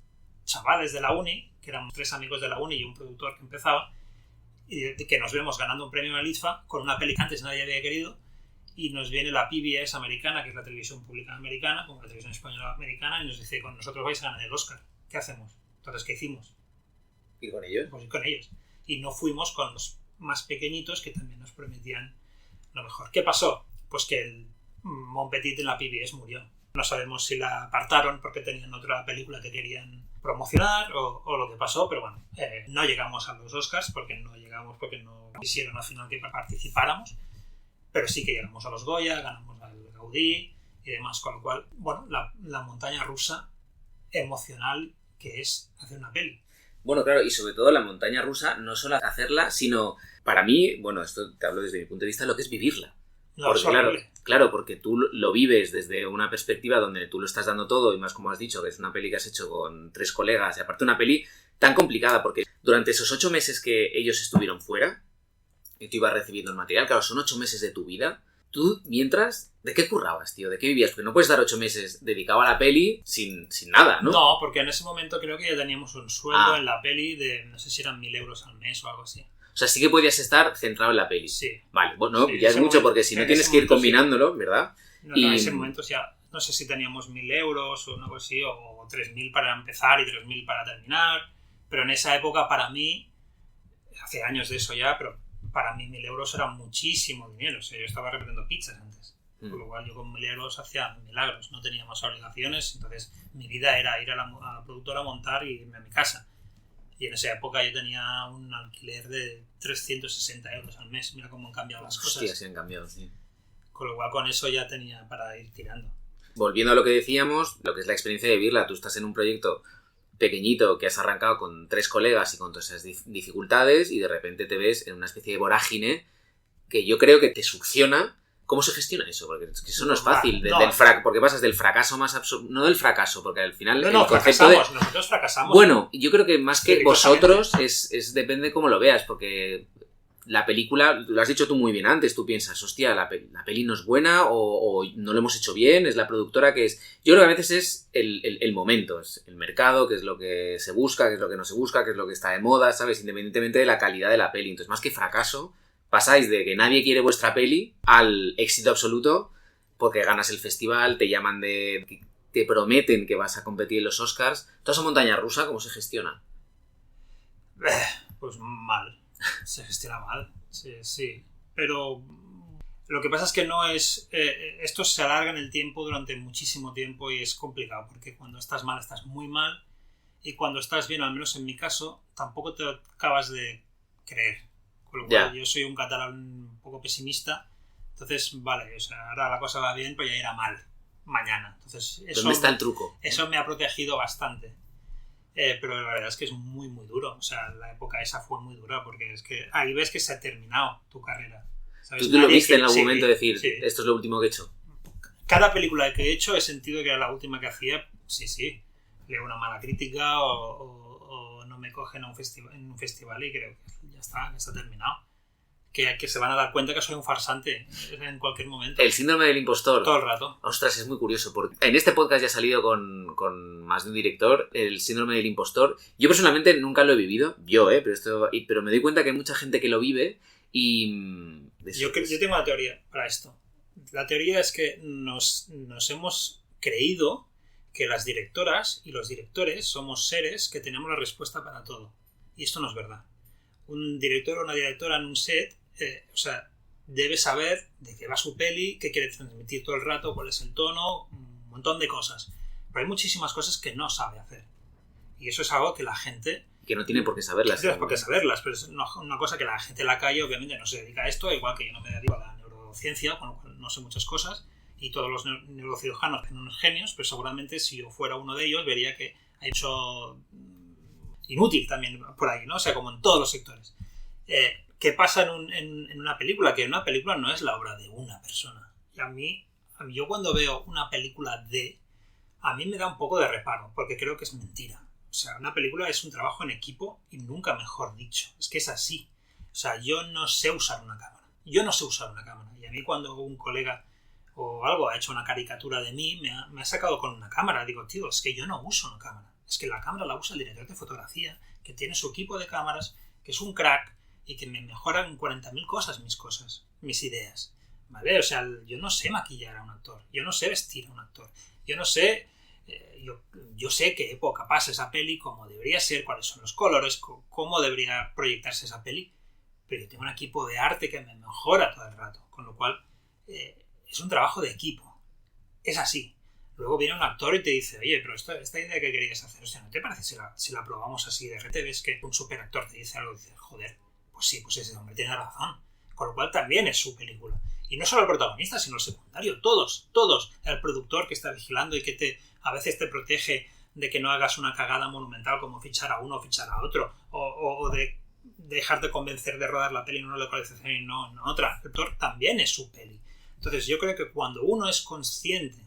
chavales de la uni, que éramos 3 amigos de la uni y un productor que empezaba, y que nos vemos ganando un premio en el IFA con una peli que antes nadie había querido, y nos viene la PBS americana, que es la televisión pública americana, como la televisión española americana, y nos dice, con nosotros vais a ganar el Oscar. ¿Qué hacemos? Entonces, ¿qué hicimos? ¿Y con ellos? Pues con ellos. Y no fuimos con los más pequeñitos, que también nos prometían lo mejor. ¿Qué pasó? Pues que el Bon Petit en la PBS murió. No sabemos si la apartaron porque tenían otra película que querían promocionar o lo que pasó, pero bueno, no llegamos a los Oscars porque no quisieron al final que participáramos, pero sí que llegamos a los Goya, ganamos al Gaudí y demás, con lo cual, bueno, la montaña rusa emocional que es hacer una peli. Bueno, claro, y sobre todo la montaña rusa, no solo hacerla, sino para mí, bueno, esto te hablo desde mi punto de vista, lo que es vivirla. No, porque claro, porque tú lo vives desde una perspectiva donde tú lo estás dando todo, y más como has dicho, que es una peli que has hecho con 3 colegas, y aparte una peli tan complicada, porque durante esos 8 meses que ellos estuvieron fuera, y tú ibas recibiendo el material, claro, son 8 meses de tu vida. Tú, mientras, ¿de qué currabas, tío? ¿De qué vivías? Porque no puedes dar 8 meses dedicado a la peli sin nada, ¿no? No, porque en ese momento creo que ya teníamos un sueldo en la peli de, no sé si eran 1.000 euros al mes o algo así. O sea, sí que podías estar centrado en la peli. Sí. Vale, bueno, sí, ya es mucho, momento, porque si no tienes que ir combinándolo, sí. ¿Verdad? No, en ese momento ya, no sé si teníamos 1.000 euros o algo así, o 3.000 para empezar y 3.000 para terminar, pero en esa época para mí, hace años de eso ya, pero para mí 1.000 euros era muchísimo dinero. O sea, yo estaba repartiendo pizzas antes. Por lo cual yo con 1.000 euros hacía milagros, no tenía más obligaciones, entonces mi vida era ir a la productora a montar y irme a mi casa. Y en esa época yo tenía un alquiler de 360 euros al mes. Mira cómo han cambiado las cosas. Hostia, sí han cambiado, sí. Con lo cual con eso ya tenía para ir tirando. Volviendo a lo que decíamos, lo que es la experiencia de vivirla, tú estás en un proyecto pequeñito que has arrancado con 3 colegas y con todas esas dificultades, y de repente te ves en una especie de vorágine que yo creo que te succiona. ¿Cómo se gestiona eso? Porque es que eso no es fácil. Porque pasas del fracaso más absoluto. No del fracaso, porque al final. No, nosotros fracasamos. Bueno, yo creo que más que vosotros depende de cómo lo veas, porque la película, lo has dicho tú muy bien antes, tú piensas, hostia, la peli no es buena o no lo hemos hecho bien, es la productora que es. Yo creo que a veces es el momento, es el mercado, qué es lo que se busca, qué es lo que no se busca, qué es lo que está de moda, ¿sabes? Independientemente de la calidad de la peli. Entonces, más que fracaso, pasáis de que nadie quiere vuestra peli al éxito absoluto porque ganas el festival, te llaman te prometen que vas a competir en los Oscars. Toda esa montaña rusa, ¿cómo se gestiona? Pues mal. Se gestiona mal, sí. Pero lo que pasa es que no es... esto se alarga en el tiempo durante muchísimo tiempo y es complicado porque cuando estás mal, estás muy mal, y cuando estás bien, al menos en mi caso, tampoco te acabas de creer. Con lo cual, yo soy un catalán un poco pesimista, entonces, vale, o sea, ahora la cosa va bien, pero ya irá mal mañana. Entonces, ¿dónde está el truco? Eso me ha protegido bastante. Pero la verdad es que es muy, muy duro. O sea, la época esa fue muy dura porque es que ahí ves que se ha terminado tu carrera. ¿Sabes? ¿Tú lo viste en algún momento decir, esto es lo último que he hecho? Cada película que he hecho he sentido que era la última que hacía. Sí. Leo una mala crítica o no me cogen en un festival y creo que ya está terminado. Que se van a dar cuenta que soy un farsante en cualquier momento. El síndrome del impostor. Todo el rato. Ostras, es muy curioso, porque en este podcast ya ha salido con más de un director el síndrome del impostor. Yo personalmente nunca lo he vivido, pero me doy cuenta que hay mucha gente que lo vive y... Yo tengo una teoría para esto. La teoría es que nos hemos creído que las directoras y los directores somos seres que tenemos la respuesta para todo. Y esto no es verdad. Un director o una directora en un set... debe saber de qué va su peli, qué quiere transmitir todo el rato, cuál es el tono, montón de cosas. Pero hay muchísimas cosas que no sabe hacer. Y eso es algo que la gente Que no tienen por qué saberlas. No tienes por qué saberlas, pero es una cosa que la gente en la calle obviamente no se dedica a esto, igual que yo no me dedico a la neurociencia, con lo cual no sé muchas cosas, y todos los neurocirujanos son unos genios, pero seguramente si yo fuera uno de ellos vería que hay mucho inútil también por ahí, ¿no? O sea, como en todos los sectores. ¿Qué pasa en una película? Que una película no es la obra de una persona. Y a mí yo cuando veo una película a mí me da un poco de reparo, porque creo que es mentira. O sea, una película es un trabajo en equipo y nunca mejor dicho. Es que es así. O sea, yo no sé usar una cámara. Y a mí cuando un colega o algo ha hecho una caricatura de mí, me ha sacado con una cámara. Digo, tío, es que yo no uso una cámara. Es que la cámara la usa el director de fotografía, que tiene su equipo de cámaras, que es un crack y que me mejora en 40.000 cosas, mis ideas. ¿Vale? O sea, yo no sé maquillar a un actor. Yo no sé vestir a un actor. Yo no sé... Yo sé qué época pasa esa peli, cómo debería ser, cuáles son los colores, cómo debería proyectarse esa peli, pero yo tengo un equipo de arte que me mejora todo el rato, con lo cual es un trabajo de equipo. Es así. Luego viene un actor y te dice, oye, pero esta idea que querías hacer, o sea, ¿no te parece si la probamos así? De repente ves que un superactor te dice algo y dices, joder, pues sí, pues ese hombre tiene razón. Con lo cual también es su película. Y no solo el protagonista, sino el secundario, todos. El productor que está vigilando y que a veces te protege de que no hagas una cagada monumental como fichar a uno o fichar a otro, o de dejarte convencer de rodar la peli en una localización y no en otra. El actor también es su peli. Entonces yo creo que cuando uno es consciente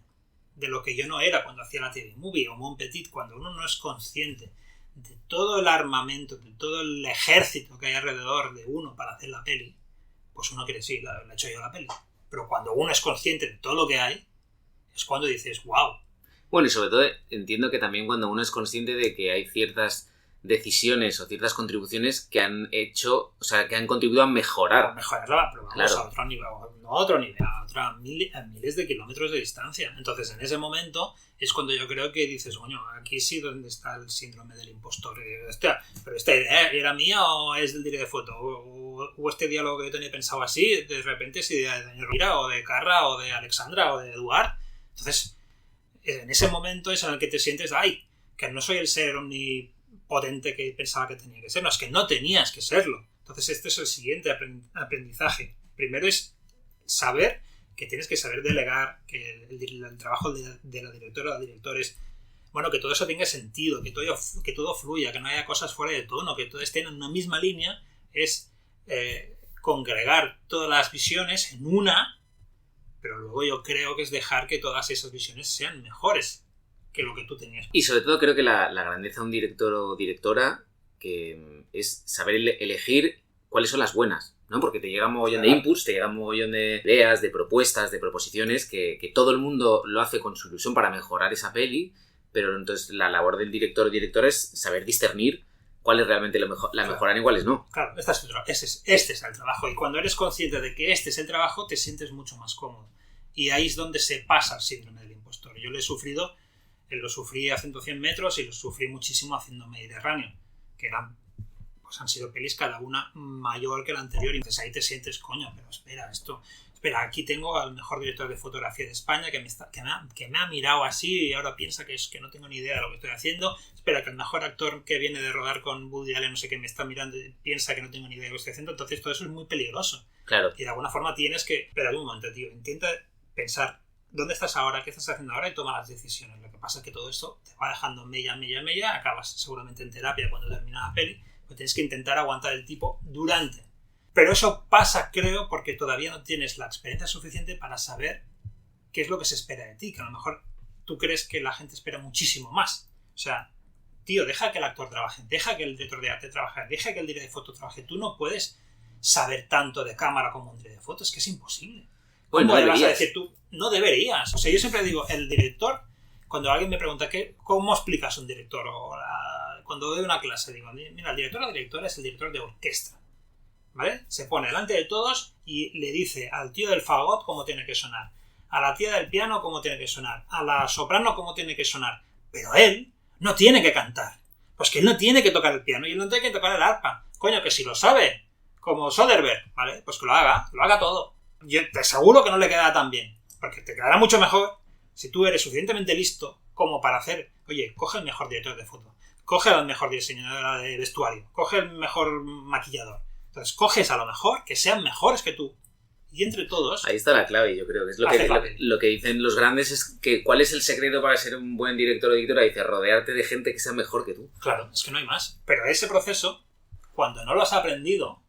de lo que yo no era cuando hacía la TV Movie o Mon Petit, cuando uno no es consciente de todo el armamento, de todo el ejército que hay alrededor de uno para hacer la peli, pues uno quiere decir, la he hecho yo la peli. Pero cuando uno es consciente de todo lo que hay, es cuando dices, wow. Bueno, y sobre todo entiendo que también cuando uno es consciente de que hay ciertas decisiones o ciertas contribuciones que han hecho, o sea, que han contribuido a mejorar. A mejorarla, pero vamos claro. A otro nivel, no a otro nivel, a miles de kilómetros de distancia. Entonces, en ese momento es cuando yo creo que dices, coño, aquí sí donde está el síndrome del impostor. Hostia, pero esta idea era mía o es del director de foto, o este diálogo que yo tenía pensado así, de repente es idea de Daniel Rovira o de Carra o de Alexandra o de Eduard. Entonces, en ese momento es en el que te sientes, ay, que no soy el ser omnipotente que pensaba que tenía que ser, no, es que no tenías que serlo. Entonces este es el siguiente aprendizaje. Primero es saber que tienes que saber delegar, que el trabajo de la directora o del director es, bueno, que todo eso tenga sentido, que todo fluya, que no haya cosas fuera de tono, que todo esté en una misma línea, es congregar todas las visiones en una. Pero luego yo creo que es dejar que todas esas visiones sean mejores que lo que tú tenías. Y sobre todo creo que la grandeza de un director o directora que es saber elegir cuáles son las buenas, ¿no? Porque te llega un mogollón de inputs, te llega un mogollón de ideas, de propuestas, de proposiciones que todo el mundo lo hace con su ilusión para mejorar esa peli, pero entonces la labor del director o directora es saber discernir cuál es realmente la mejoran y cuáles no. Claro, este es el trabajo. Y cuando eres consciente de que este es el trabajo, te sientes mucho más cómodo. Y ahí es donde se pasa el síndrome del impostor. Yo lo sufrí haciendo 100 metros y lo sufrí muchísimo haciendo Mediterráneo, que pues han sido pelis cada una mayor que la anterior. Y entonces ahí te sientes, coño, pero espera, aquí tengo al mejor director de fotografía de España que me ha mirado así y ahora piensa que no tengo ni idea de lo que estoy haciendo. Espera, que el mejor actor que viene de rodar con Woody Allen, no sé qué, me está mirando y piensa que no tengo ni idea de lo que estoy haciendo. Entonces todo eso es muy peligroso. Claro. Y de alguna forma tienes que... Espera un momento, tío. Intenta pensar dónde estás ahora, qué estás haciendo ahora y toma las decisiones. Lo que pasa es que todo esto te va dejando mella. Acabas seguramente en terapia cuando termina la peli. Pero tienes que intentar aguantar el tipo durante. Pero eso pasa, creo, porque todavía no tienes la experiencia suficiente para saber qué es lo que se espera de ti. Que a lo mejor tú crees que la gente espera muchísimo más. O sea, tío, deja que el actor trabaje, deja que el director de arte trabaje, deja que el director de foto trabaje. Tú no puedes saber tanto de cámara como un director de foto. Es que es imposible. Bueno, ¿Cómo le vas a decir tú? No deberías. O sea, yo siempre digo, el director, cuando alguien me pregunta ¿cómo explicas un director? Cuando doy una clase, digo, mira, el director o la directora es el director de orquesta. ¿Vale? Se pone delante de todos y le dice al tío del fagot cómo tiene que sonar, a la tía del piano cómo tiene que sonar, a la soprano cómo tiene que sonar. Pero él no tiene que cantar. Pues que él no tiene que tocar el piano y él no tiene que tocar el arpa. Coño, que si lo sabe, como Soderbergh, ¿vale? Pues que lo haga todo. Yo te aseguro que no le quedará tan bien, porque te quedará mucho mejor si tú eres suficientemente listo como para hacer, oye, coge el mejor director de foto, coge a la mejor diseñadora de vestuario, coge el mejor maquillador. Entonces coges a lo mejor, que sean mejores que tú. Y entre todos... Ahí está la clave, yo creo que es lo que dicen los grandes, es que ¿cuál es el secreto para ser un buen director o directora? Dice, rodearte de gente que sea mejor que tú. Claro, es que no hay más. Pero ese proceso, cuando no lo has aprendido,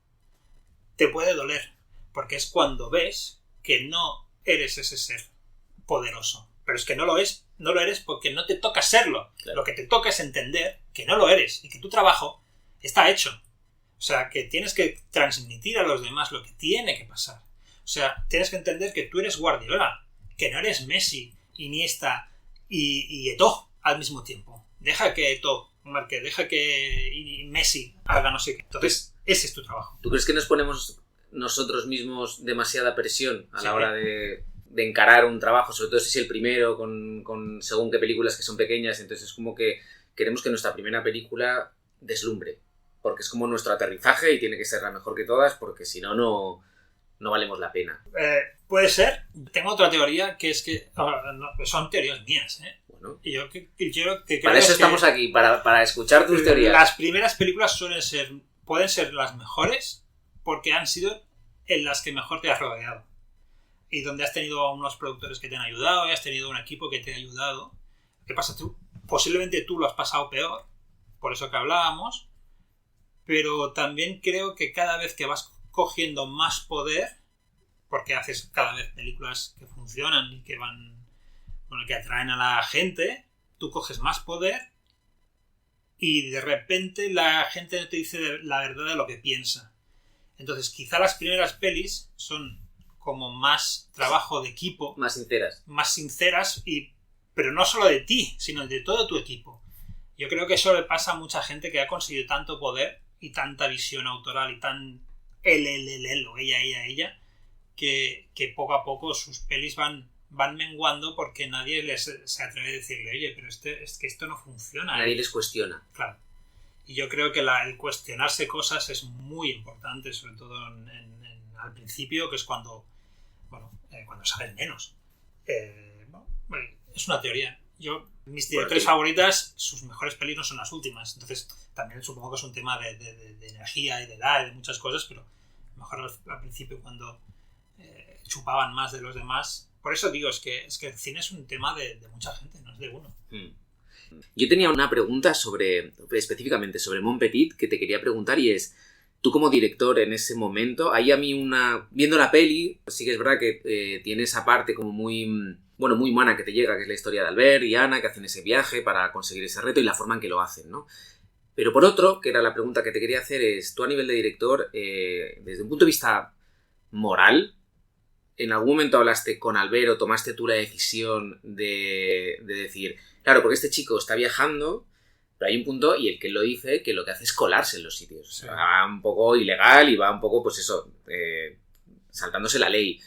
te puede doler. Porque es cuando ves que no eres ese ser poderoso. Pero es que no lo eres porque no te toca serlo. Claro. Lo que te toca es entender que no lo eres y que tu trabajo está hecho. O sea, que tienes que transmitir a los demás lo que tiene que pasar. O sea, tienes que entender que tú eres Guardiola, que no eres Messi, Iniesta y Eto'o al mismo tiempo. Deja que Eto'o marque, deja que Messi haga no sé qué. Entonces, ese es tu trabajo. ¿Tú crees que nos ponemos nosotros mismos demasiada presión a la hora de encarar un trabajo? Sobre todo si es el primero, con según qué películas que son pequeñas. Entonces es como que queremos que nuestra primera película deslumbre. Porque es como nuestro aterrizaje y tiene que ser la mejor que todas, porque si no, no valemos la pena. Puede ser. Tengo otra teoría que es que... son teorías mías, ¿eh? Bueno. Y yo creo para eso estamos aquí, para escuchar tus teorías. Las primeras películas pueden ser las mejores porque han sido en las que mejor te has rodeado. Y donde has tenido unos productores que te han ayudado y has tenido un equipo que te ha ayudado. ¿Qué pasa tú? Posiblemente tú lo has pasado peor, por eso que hablábamos, pero también creo que cada vez que vas cogiendo más poder, porque haces cada vez películas que funcionan y que que atraen a la gente, tú coges más poder y de repente la gente no te dice la verdad de lo que piensa. Entonces quizá las primeras pelis son como más trabajo de equipo, más sinceras, pero no solo de ti, sino de todo tu equipo. Yo creo que eso le pasa a mucha gente que ha conseguido tanto poder y tanta visión autoral y tan él, o ella, que poco a poco sus pelis van menguando porque nadie se atreve a decirle, oye, pero es que esto no funciona. Nadie les cuestiona. Claro. Y yo creo que el cuestionarse cosas es muy importante, sobre todo al principio, que es cuando sabes menos. Es una teoría. Mis directores favoritas, sus mejores pelis no son las últimas. Entonces, también supongo que es un tema de energía y de edad y de muchas cosas, pero mejor al principio cuando chupaban más de los demás. Por eso digo, es que el cine es un tema de mucha gente, no es de uno. Yo tenía una pregunta específicamente sobre Mon Petit que te quería preguntar, y es, tú como director en ese momento, ahí a mí viendo la peli, sí que es verdad que tiene esa parte como muy humana que te llega, que es la historia de Albert y Ana, que hacen ese viaje para conseguir ese reto y la forma en que lo hacen, ¿no? Pero por otro, que era la pregunta que te quería hacer, es, tú a nivel de director, desde un punto de vista moral, ¿en algún momento hablaste con Albert o tomaste tú la decisión de decir, claro, porque este chico está viajando, pero hay un punto, y el que lo dice, que lo que hace es colarse en los sitios? O sea, va un poco ilegal y va un poco, pues eso, saltándose la ley.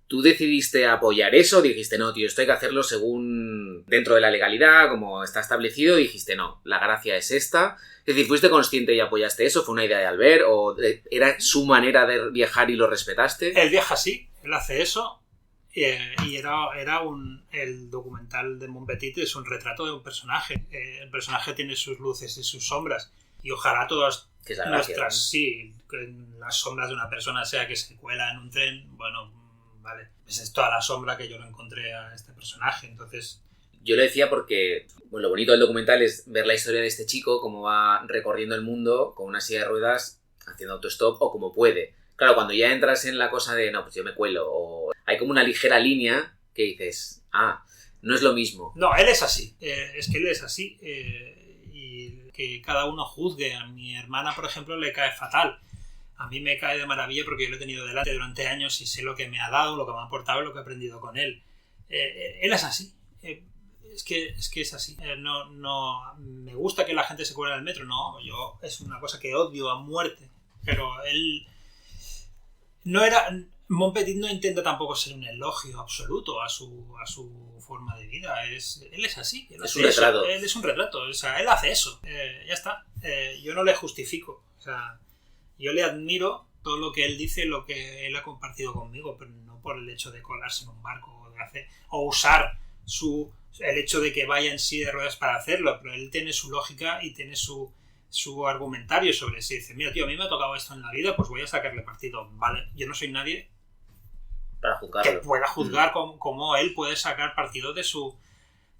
¿Tú decidiste apoyar eso? ¿Dijiste, no, tío, esto hay que hacerlo según dentro de la legalidad, como está establecido? ¿Dijiste, no, la gracia es esta? Es decir, ¿fuiste consciente y apoyaste eso? ¿Fue una idea de Albert? ¿O era su manera de viajar y lo respetaste? Él viaja así, él hace eso. Y el documental de Mon Petit es un retrato de un personaje. El personaje tiene sus luces y sus sombras. Y ojalá todas nuestras, las sombras de una persona sea que se cuela en un tren, bueno, vale. Esa es toda la sombra que yo le encontré a este personaje, entonces... Yo lo decía porque lo bonito del documental es ver la historia de este chico, cómo va recorriendo el mundo con una silla de ruedas, haciendo autostop o como puede. Claro, cuando ya entras en la cosa de, no, pues yo me cuelo, o hay como una ligera línea que dices, no es lo mismo. No, él es así, es que él es así, y que cada uno juzgue. A mi hermana, por ejemplo, le cae fatal. A mí me cae de maravilla porque yo lo he tenido delante durante años y sé lo que me ha dado, lo que me ha aportado y lo que he aprendido con él. Él es así. Es que es así. No me gusta que la gente se cuele en el metro. No, yo es una cosa que odio a muerte. Pero él no era... Mon Petit no intenta tampoco ser un elogio absoluto a su forma de vida. Él es así. Es un retrato. Él es un retrato. O sea, él hace eso. Ya está. Yo no le justifico. O sea, yo le admiro todo lo que él dice, lo que él ha compartido conmigo, pero no por el hecho de colarse en un barco o usar el hecho de que vaya en silla de ruedas para hacerlo, pero él tiene su lógica y tiene su argumentario sobre eso. Dice, mira, tío, a mí me ha tocado esto en la vida, pues voy a sacarle partido. Vale, yo no soy nadie para juzgarlo, que pueda juzgar cómo él puede sacar partido de su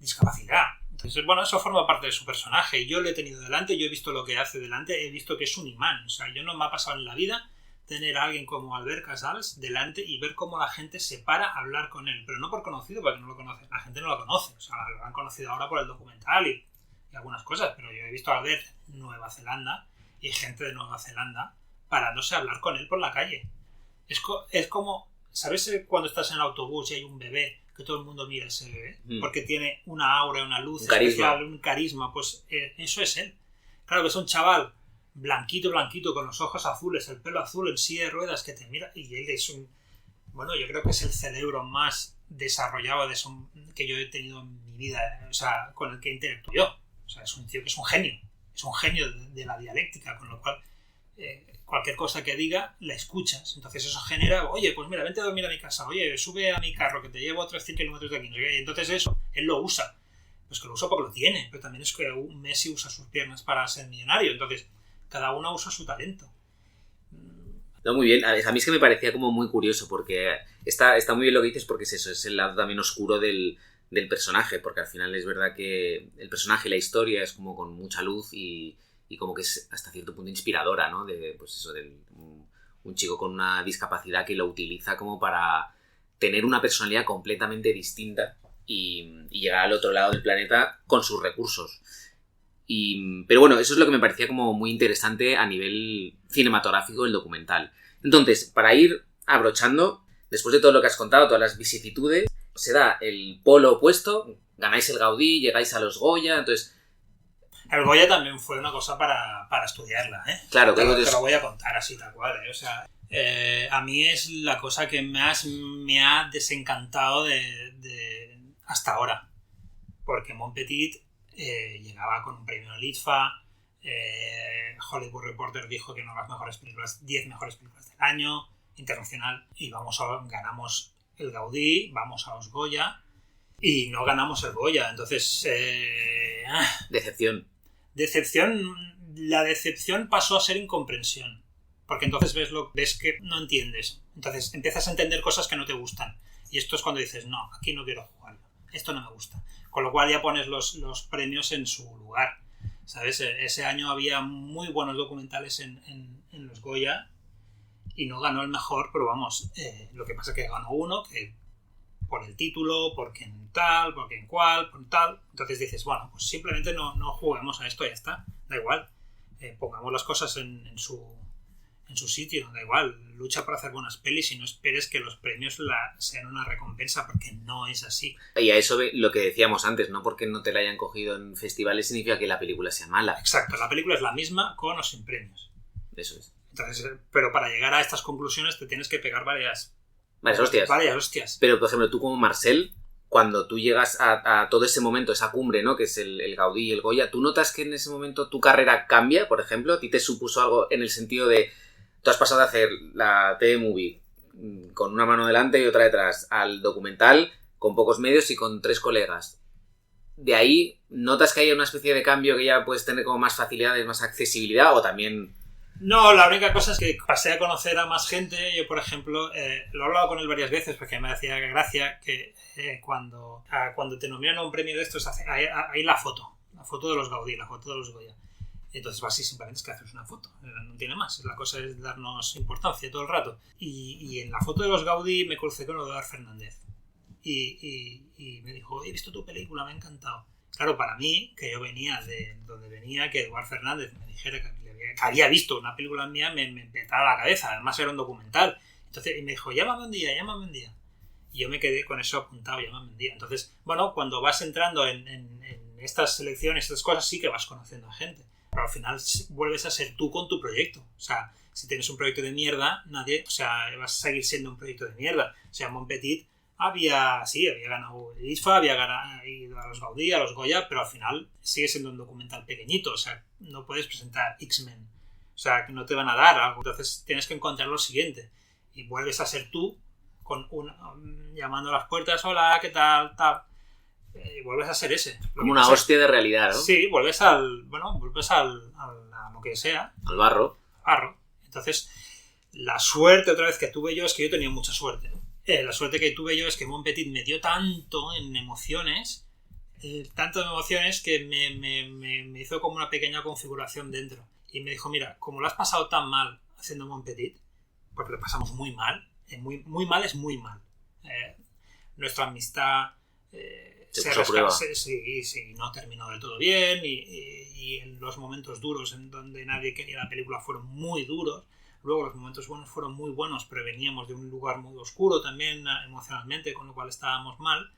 discapacidad. Entonces, bueno, eso forma parte de su personaje. Yo le he tenido delante, yo he visto lo que hace delante, he visto que es un imán. O sea, yo no me ha pasado en la vida tener a alguien como Albert Casals delante y ver cómo la gente se para a hablar con él. Pero no por conocido, porque no lo conoce. La gente no lo conoce. O sea, lo han conocido ahora por el documental y algunas cosas. Pero yo he visto a Albert en Nueva Zelanda y gente de Nueva Zelanda parándose a hablar con él por la calle. Es como, ¿sabes cuando estás en el autobús y hay un bebé que todo el mundo mira a ese bebé? Porque tiene una aura, una luz especial, un carisma. Pues eso es él. Claro que es un chaval blanquito, con los ojos azules, el pelo azul, en silla de ruedas, que te mira, y él es bueno, yo creo que es el cerebro más desarrollado que yo he tenido en mi vida, o sea, con el que interactúo yo. O sea, es un tío que es un genio de la dialéctica, con lo cual cualquier cosa que diga la escuchas. Entonces eso genera, oye, pues mira, vente a dormir a mi casa, oye, sube a mi carro que te llevo a 300 kilómetros de aquí, no sé qué. Y entonces eso, él lo usa. Pues que lo usa porque lo tiene, pero también es que Messi usa sus piernas para ser millonario. Entonces cada uno usa su talento. No, muy bien. A mí es que me parecía como muy curioso, porque está muy bien lo que dices, porque es eso, es el lado también oscuro del personaje, porque al final es verdad que el personaje y la historia es como con mucha luz y como que es hasta cierto punto inspiradora, ¿no? Pues eso, un chico con una discapacidad que lo utiliza como para tener una personalidad completamente distinta y llegar al otro lado del planeta con sus recursos. Pero bueno, eso es lo que me parecía como muy interesante a nivel cinematográfico del documental. Entonces, para ir abrochando, después de todo lo que has contado, todas las vicisitudes, se da el polo opuesto, ganáis el Gaudí, llegáis a los Goya, entonces... El Goya también fue una cosa para estudiarla, ¿eh? Claro, te lo voy a contar así tal cual, ¿eh? O sea, a mí es la cosa que más me ha desencantado de hasta ahora, porque Mon Petit llegaba con un premio en el ITFA, Hollywood Reporter dijo que no las mejores películas, 10 mejores películas del año, internacional, y ganamos el Gaudí, vamos a los Goya, y no ganamos el Goya. Entonces decepción. La decepción pasó a ser incomprensión, porque entonces ves que no entiendes, entonces empiezas a entender cosas que no te gustan, y esto es cuando dices, no, aquí no quiero jugar, esto no me gusta. Con lo cual ya pones los premios en su lugar, ¿sabes? Ese año había muy buenos documentales en los Goya y no ganó el mejor, pero vamos, lo que pasa es que ganó uno que por el título, porque en tal, porque en cual, por tal. Entonces dices, bueno, pues simplemente no juguemos a esto y ya está, da igual. Pongamos las cosas en su sitio, da igual, lucha por hacer buenas pelis y no esperes que los premios sean una recompensa, porque no es así. Y a eso lo que decíamos antes, no porque no te la hayan cogido en festivales significa que la película sea mala. Exacto, la película es la misma con o sin premios. Eso es. Entonces, pero para llegar a estas conclusiones te tienes que pegar varias hostias. Pero, por ejemplo, tú como Marcel, cuando tú llegas a todo ese momento, esa cumbre, ¿no? Que es el Gaudí y el Goya, ¿tú notas que en ese momento tu carrera cambia, por ejemplo? ¿A ti te supuso algo en el sentido de... Tú has pasado de hacer la TV-movie con una mano delante y otra detrás al documental con pocos medios y con 3 colegas? ¿De ahí notas que hay una especie de cambio que ya puedes tener como más facilidades, más accesibilidad o también...? No, la única cosa es que pasé a conocer a más gente. Yo, por ejemplo, lo he hablado con él varias veces porque me hacía gracia que cuando te nominan a un premio de estos, hay la foto de los Gaudí, la foto de los Goya. Entonces vas y simplemente es que haces una foto, no tiene más. La cosa es darnos importancia todo el rato. Y en la foto de los Gaudí me crucé con Eduard Fernández. Y me dijo, he visto tu película, me ha encantado. Claro, para mí, que yo venía de donde venía, que Eduard Fernández me dijera que había visto una película mía, me petaba la cabeza. Además era un documental. Entonces, y me dijo, llámame un día. Y yo me quedé con eso apuntado, llámame un día. Entonces, bueno, cuando vas entrando en estas selecciones, estas cosas, sí que vas conociendo a gente. Pero al final vuelves a ser tú con tu proyecto. O sea, si tienes un proyecto de mierda, vas a seguir siendo un proyecto de mierda. O sea, Mon Petit había ganado el ITFA, había ido a los Gaudí, a los Goya, pero al final sigue siendo un documental pequeñito. O sea, no puedes presentar X-Men. O sea, que no te van a dar algo. Entonces tienes que encontrar lo siguiente. Y vuelves a ser tú, llamando a las puertas, hola, ¿qué tal? Tal. vuelves a ser ese. Como una hostia de realidad, ¿no? Sí, vuelves a lo que sea. Al barro. Entonces, la suerte otra vez que tuve yo es que yo tenía mucha suerte. La suerte que tuve yo es que Mon Petit me dio tanto en emociones, que me hizo como una pequeña configuración dentro. Y me dijo, mira, como lo has pasado tan mal haciendo Mon Petit, porque lo pasamos muy mal, muy mal es muy mal. Nuestra amistad no terminó del todo bien y en los momentos duros en donde nadie quería la película fueron muy duros. Luego los momentos buenos fueron muy buenos, pero veníamos de un lugar muy oscuro también emocionalmente, con lo cual estábamos mal.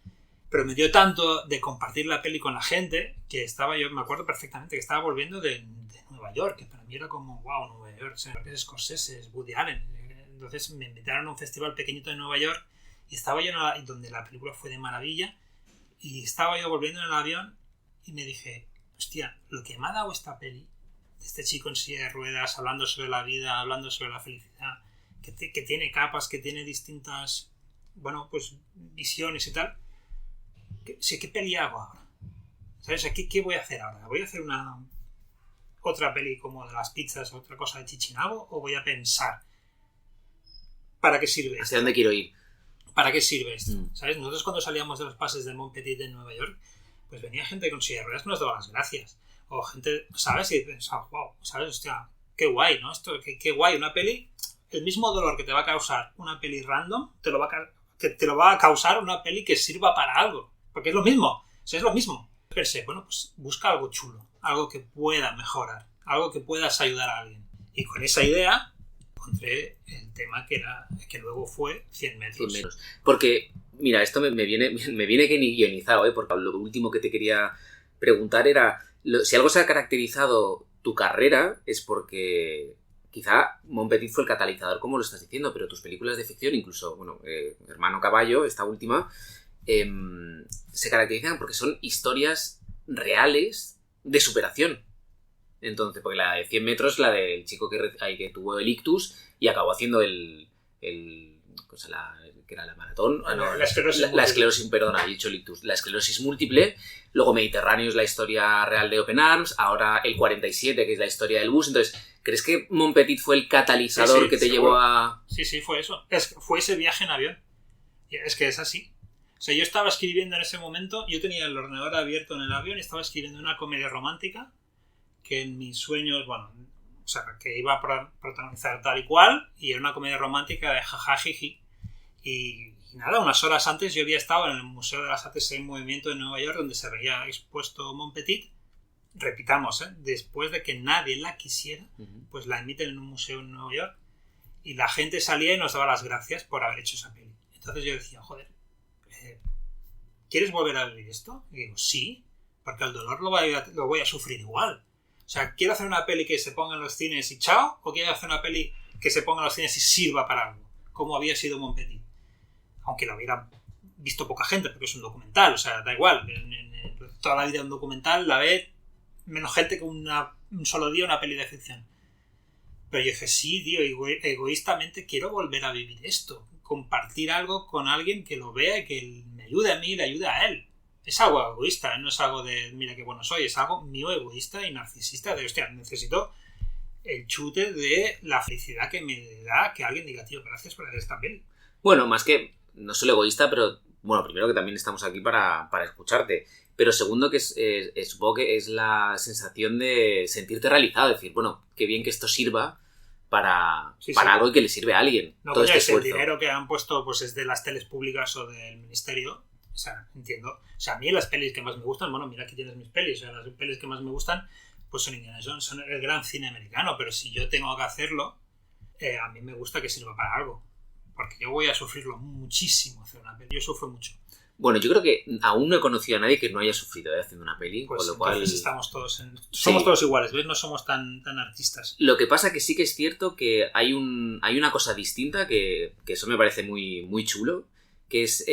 Pero me dio tanto de compartir la peli con la gente que yo me acuerdo perfectamente que estaba volviendo de Nueva York, que para mí era como, wow, Nueva York, es Scorsese, es Woody Allen. Entonces me invitaron a un festival pequeñito de Nueva York y estaba yo donde la película fue de maravilla, y estaba yo volviendo en el avión y me dije, hostia, lo que me ha dado esta peli, este chico en silla de ruedas, hablando sobre la vida, hablando sobre la felicidad, que tiene capas, que tiene distintas, visiones y tal. ¿Qué peli hago ahora? ¿Sabes? ¿Qué voy a hacer ahora? ¿Voy a hacer otra peli como de las pizzas, otra cosa de Chichinabo? ¿O voy a pensar para qué sirve esto? ¿Hacia dónde quiero ir? ¿Para qué sirve esto? ¿Sabes? Nosotros cuando salíamos de los pases de Mon Petit en Nueva York, pues venía gente con silla de ruedas que nos daba las gracias. O gente, ¿sabes? Y pensaba, wow, ¿sabes? Hostia, qué guay, ¿no? Qué guay, una peli, el mismo dolor que te va a causar una peli random, te lo va a causar una peli que sirva para algo. Porque es lo mismo, o sea, es lo mismo. Pensé, pues busca algo chulo, algo que pueda mejorar, algo que puedas ayudar a alguien. Y con esa idea encontré el tema que luego fue 100 metros. Porque, mira, esto me viene que ni guionizado, porque lo último que te quería preguntar era, si algo se ha caracterizado tu carrera es porque quizá Mon Petit fue el catalizador, como lo estás diciendo, pero tus películas de ficción, incluso, Hermano Caballo, esta última, se caracterizan porque son historias reales de superación. Entonces, porque la de 100 metros, la del chico que tuvo el ictus y acabó haciendo que era la maratón. La esclerosis la esclerosis, perdona, he dicho el ictus. La esclerosis múltiple. Luego Mediterráneo es la historia real de Open Arms. Ahora el 47, que es la historia del bus. Entonces, ¿crees que Mon Petit fue el catalizador que te llevó a...? Sí, fue eso. Fue ese viaje en avión. Es que es así. O sea, yo estaba escribiendo en ese momento, yo tenía el ordenador abierto en el avión y estaba escribiendo una comedia romántica que en mis sueños, que iba a protagonizar tal y cual, y era una comedia romántica de jajajiji. Y nada, unas horas antes yo había estado en el Museo de las Artes en Movimiento de Nueva York, donde se había expuesto Mon Petit. Repitamos, después de que nadie la quisiera, pues la emiten en un museo en Nueva York y la gente salía y nos daba las gracias por haber hecho esa peli. Entonces yo decía, joder, ¿quieres volver a vivir esto? Y digo, sí, porque el dolor lo voy a sufrir igual. O sea, ¿quiero hacer una peli que se ponga en los cines y chao? ¿O quiero hacer una peli que se ponga en los cines y sirva para algo? Como había sido Mon Petit. Aunque lo hubiera visto poca gente, porque es un documental. O sea, da igual. En toda la vida un documental la ve menos gente que un solo día una peli de ficción. Pero yo dije, sí, tío, egoístamente quiero volver a vivir esto. Compartir algo con alguien que lo vea y que me ayude a mí y le ayude a él. Es algo egoísta, no es algo de mira qué bueno soy, es algo mío egoísta y narcisista de, hostia, necesito el chute de la felicidad que me da que alguien diga, tío, gracias por hacer esta peli. Bueno, más que no solo egoísta, pero bueno, primero que también estamos aquí para escucharte, pero segundo que supongo que es la sensación de sentirte realizado, decir, bueno, qué bien que esto sirva para algo y que le sirve a alguien. No, todo el dinero que han puesto pues es de las teles públicas o del ministerio. O sea, entiendo. O sea, a mí las pelis que más me gustan, bueno, mira aquí tienes mis pelis. O sea, las pelis que más me gustan, pues son Indiana Jones, son el gran cine americano. Pero si yo tengo que hacerlo, a mí me gusta que sirva para algo. Porque yo voy a sufrirlo muchísimo hacer una peli. Yo sufro mucho. Bueno, yo creo que aún no he conocido a nadie que no haya sufrido haciendo una peli. Pues con lo cual estamos todos somos todos iguales, ¿ves? No somos tan artistas. Lo que pasa que sí que es cierto que hay una cosa distinta que eso me parece muy, muy chulo, que es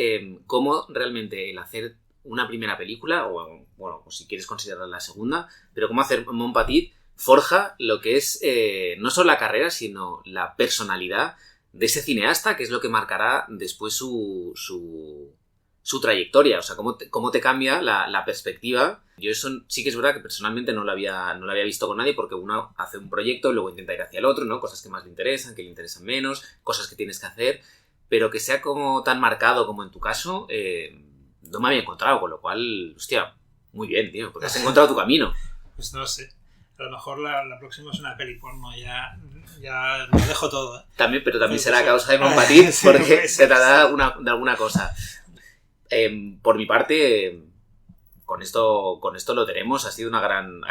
cómo realmente el hacer una primera película, o si quieres considerar la segunda, pero cómo hacer Mon Petit forja lo que es no solo la carrera, sino la personalidad de ese cineasta, que es lo que marcará después su su trayectoria, o sea, cómo te cambia la perspectiva. Yo eso sí que es verdad que personalmente no lo había visto con nadie, porque uno hace un proyecto y luego intenta ir hacia el otro, ¿no? Cosas que más le interesan, que le interesan menos, cosas que tienes que hacer, pero que sea como tan marcado como en tu caso, no me había encontrado, con lo cual, hostia, muy bien, tío, porque has encontrado tu camino. Pues no sé. A lo mejor la próxima es una peli porno, ya lo dejo todo. También, pero también será a causa de Montpatit, sí, porque se trata de alguna cosa. Por mi parte, con esto lo tenemos. Ha sido una gran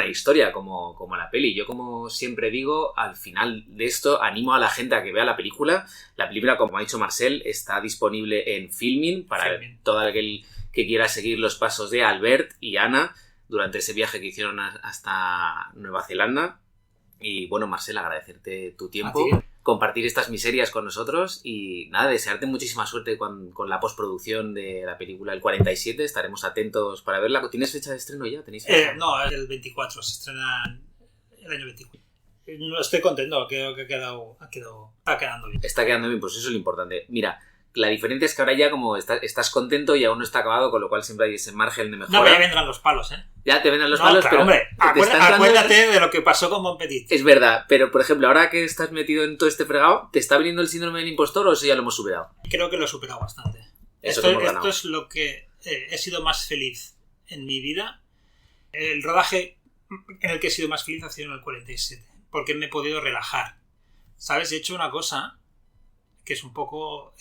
historia como la peli. Yo, como siempre digo, al final de esto animo a la gente a que vea la película. La película, como ha dicho Marcel, está disponible en Filmin para todo aquel que quiera seguir los pasos de Albert y Ana durante ese viaje que hicieron hasta Nueva Zelanda. Y bueno, Marcel, agradecerte tu tiempo, compartir estas miserias con nosotros y nada, desearte muchísima suerte con la postproducción de la película El 47. Estaremos atentos para verla. ¿Tienes fecha de estreno ya? ¿Tenéis fecha? No, el 24, se estrena el año 24. No estoy contento, creo que está quedando bien. Está quedando bien, pues eso es lo importante. Mira, la diferencia es que ahora ya como estás contento y aún no está acabado, con lo cual siempre hay ese margen de mejora. No, pero ya vendrán los palos, ¿eh? Ya te vendrán los palos, claro, pero... hombre, acuérdate de lo que pasó con Montpatit. Es verdad, pero por ejemplo, ahora que estás metido en todo este fregado, ¿te está viniendo el síndrome del impostor o eso ya lo hemos superado? Creo que lo he superado bastante. Esto es lo que he sido más feliz en mi vida. El rodaje en el que he sido más feliz ha sido en el 47, porque me he podido relajar. ¿Sabes? He hecho una cosa que es un poco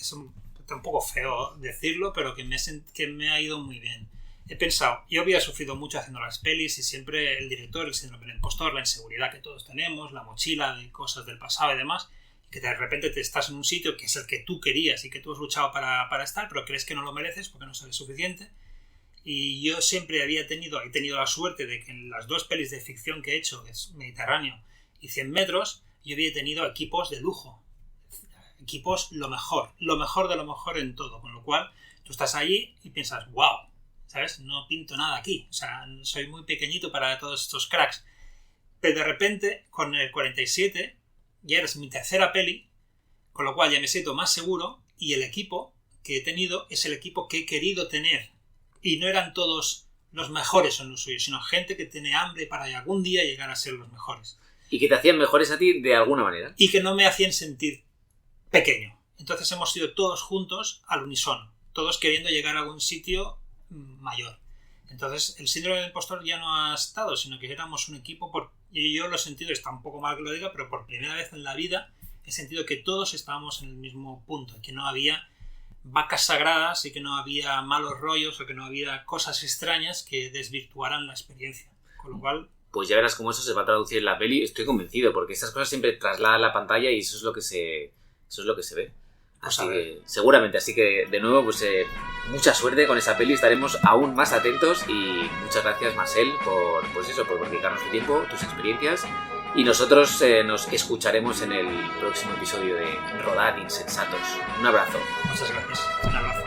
feo decirlo, pero que me ha ido muy bien. He pensado, yo había sufrido mucho haciendo las pelis y siempre el director, el síndrome del impostor, la inseguridad que todos tenemos, la mochila de cosas del pasado y demás, que de repente te estás en un sitio que es el que tú querías y que tú has luchado para estar, pero crees que no lo mereces porque no sabes suficiente. Y yo siempre he tenido la suerte de que en las 2 pelis de ficción que he hecho, que es Mediterráneo y 100 metros, yo había tenido equipos de lujo. Equipos lo mejor de lo mejor en todo, con lo cual tú estás allí y piensas, wow, ¿sabes? No pinto nada aquí, o sea, soy muy pequeñito para todos estos cracks. Pero de repente, con el 47, ya eres mi tercera peli, con lo cual ya me siento más seguro y el equipo que he tenido es el equipo que he querido tener. Y no eran todos los mejores en lo suyo, sino gente que tiene hambre para algún día llegar a ser los mejores. Y que te hacían mejores a ti de alguna manera. Y que no me hacían sentir pequeño. Entonces hemos ido todos juntos al unísono, todos queriendo llegar a algún sitio mayor. Entonces el síndrome del impostor ya no ha estado, sino que éramos un equipo, y yo lo he sentido, está un poco mal que lo diga, pero por primera vez en la vida he sentido que todos estábamos en el mismo punto, que no había vacas sagradas y que no había malos rollos o que no había cosas extrañas que desvirtuaran la experiencia. Con lo cual... Pues ya verás cómo eso se va a traducir en la peli, estoy convencido, porque estas cosas siempre trasladan la pantalla y eso es lo que se ve. Seguramente, así que de nuevo, pues mucha suerte con esa peli, estaremos aún más atentos y muchas gracias, Marcel, por dedicarnos tu tiempo, tus experiencias, y nosotros nos escucharemos en el próximo episodio de Rodad Insensatos. Un abrazo. Muchas gracias. Un abrazo.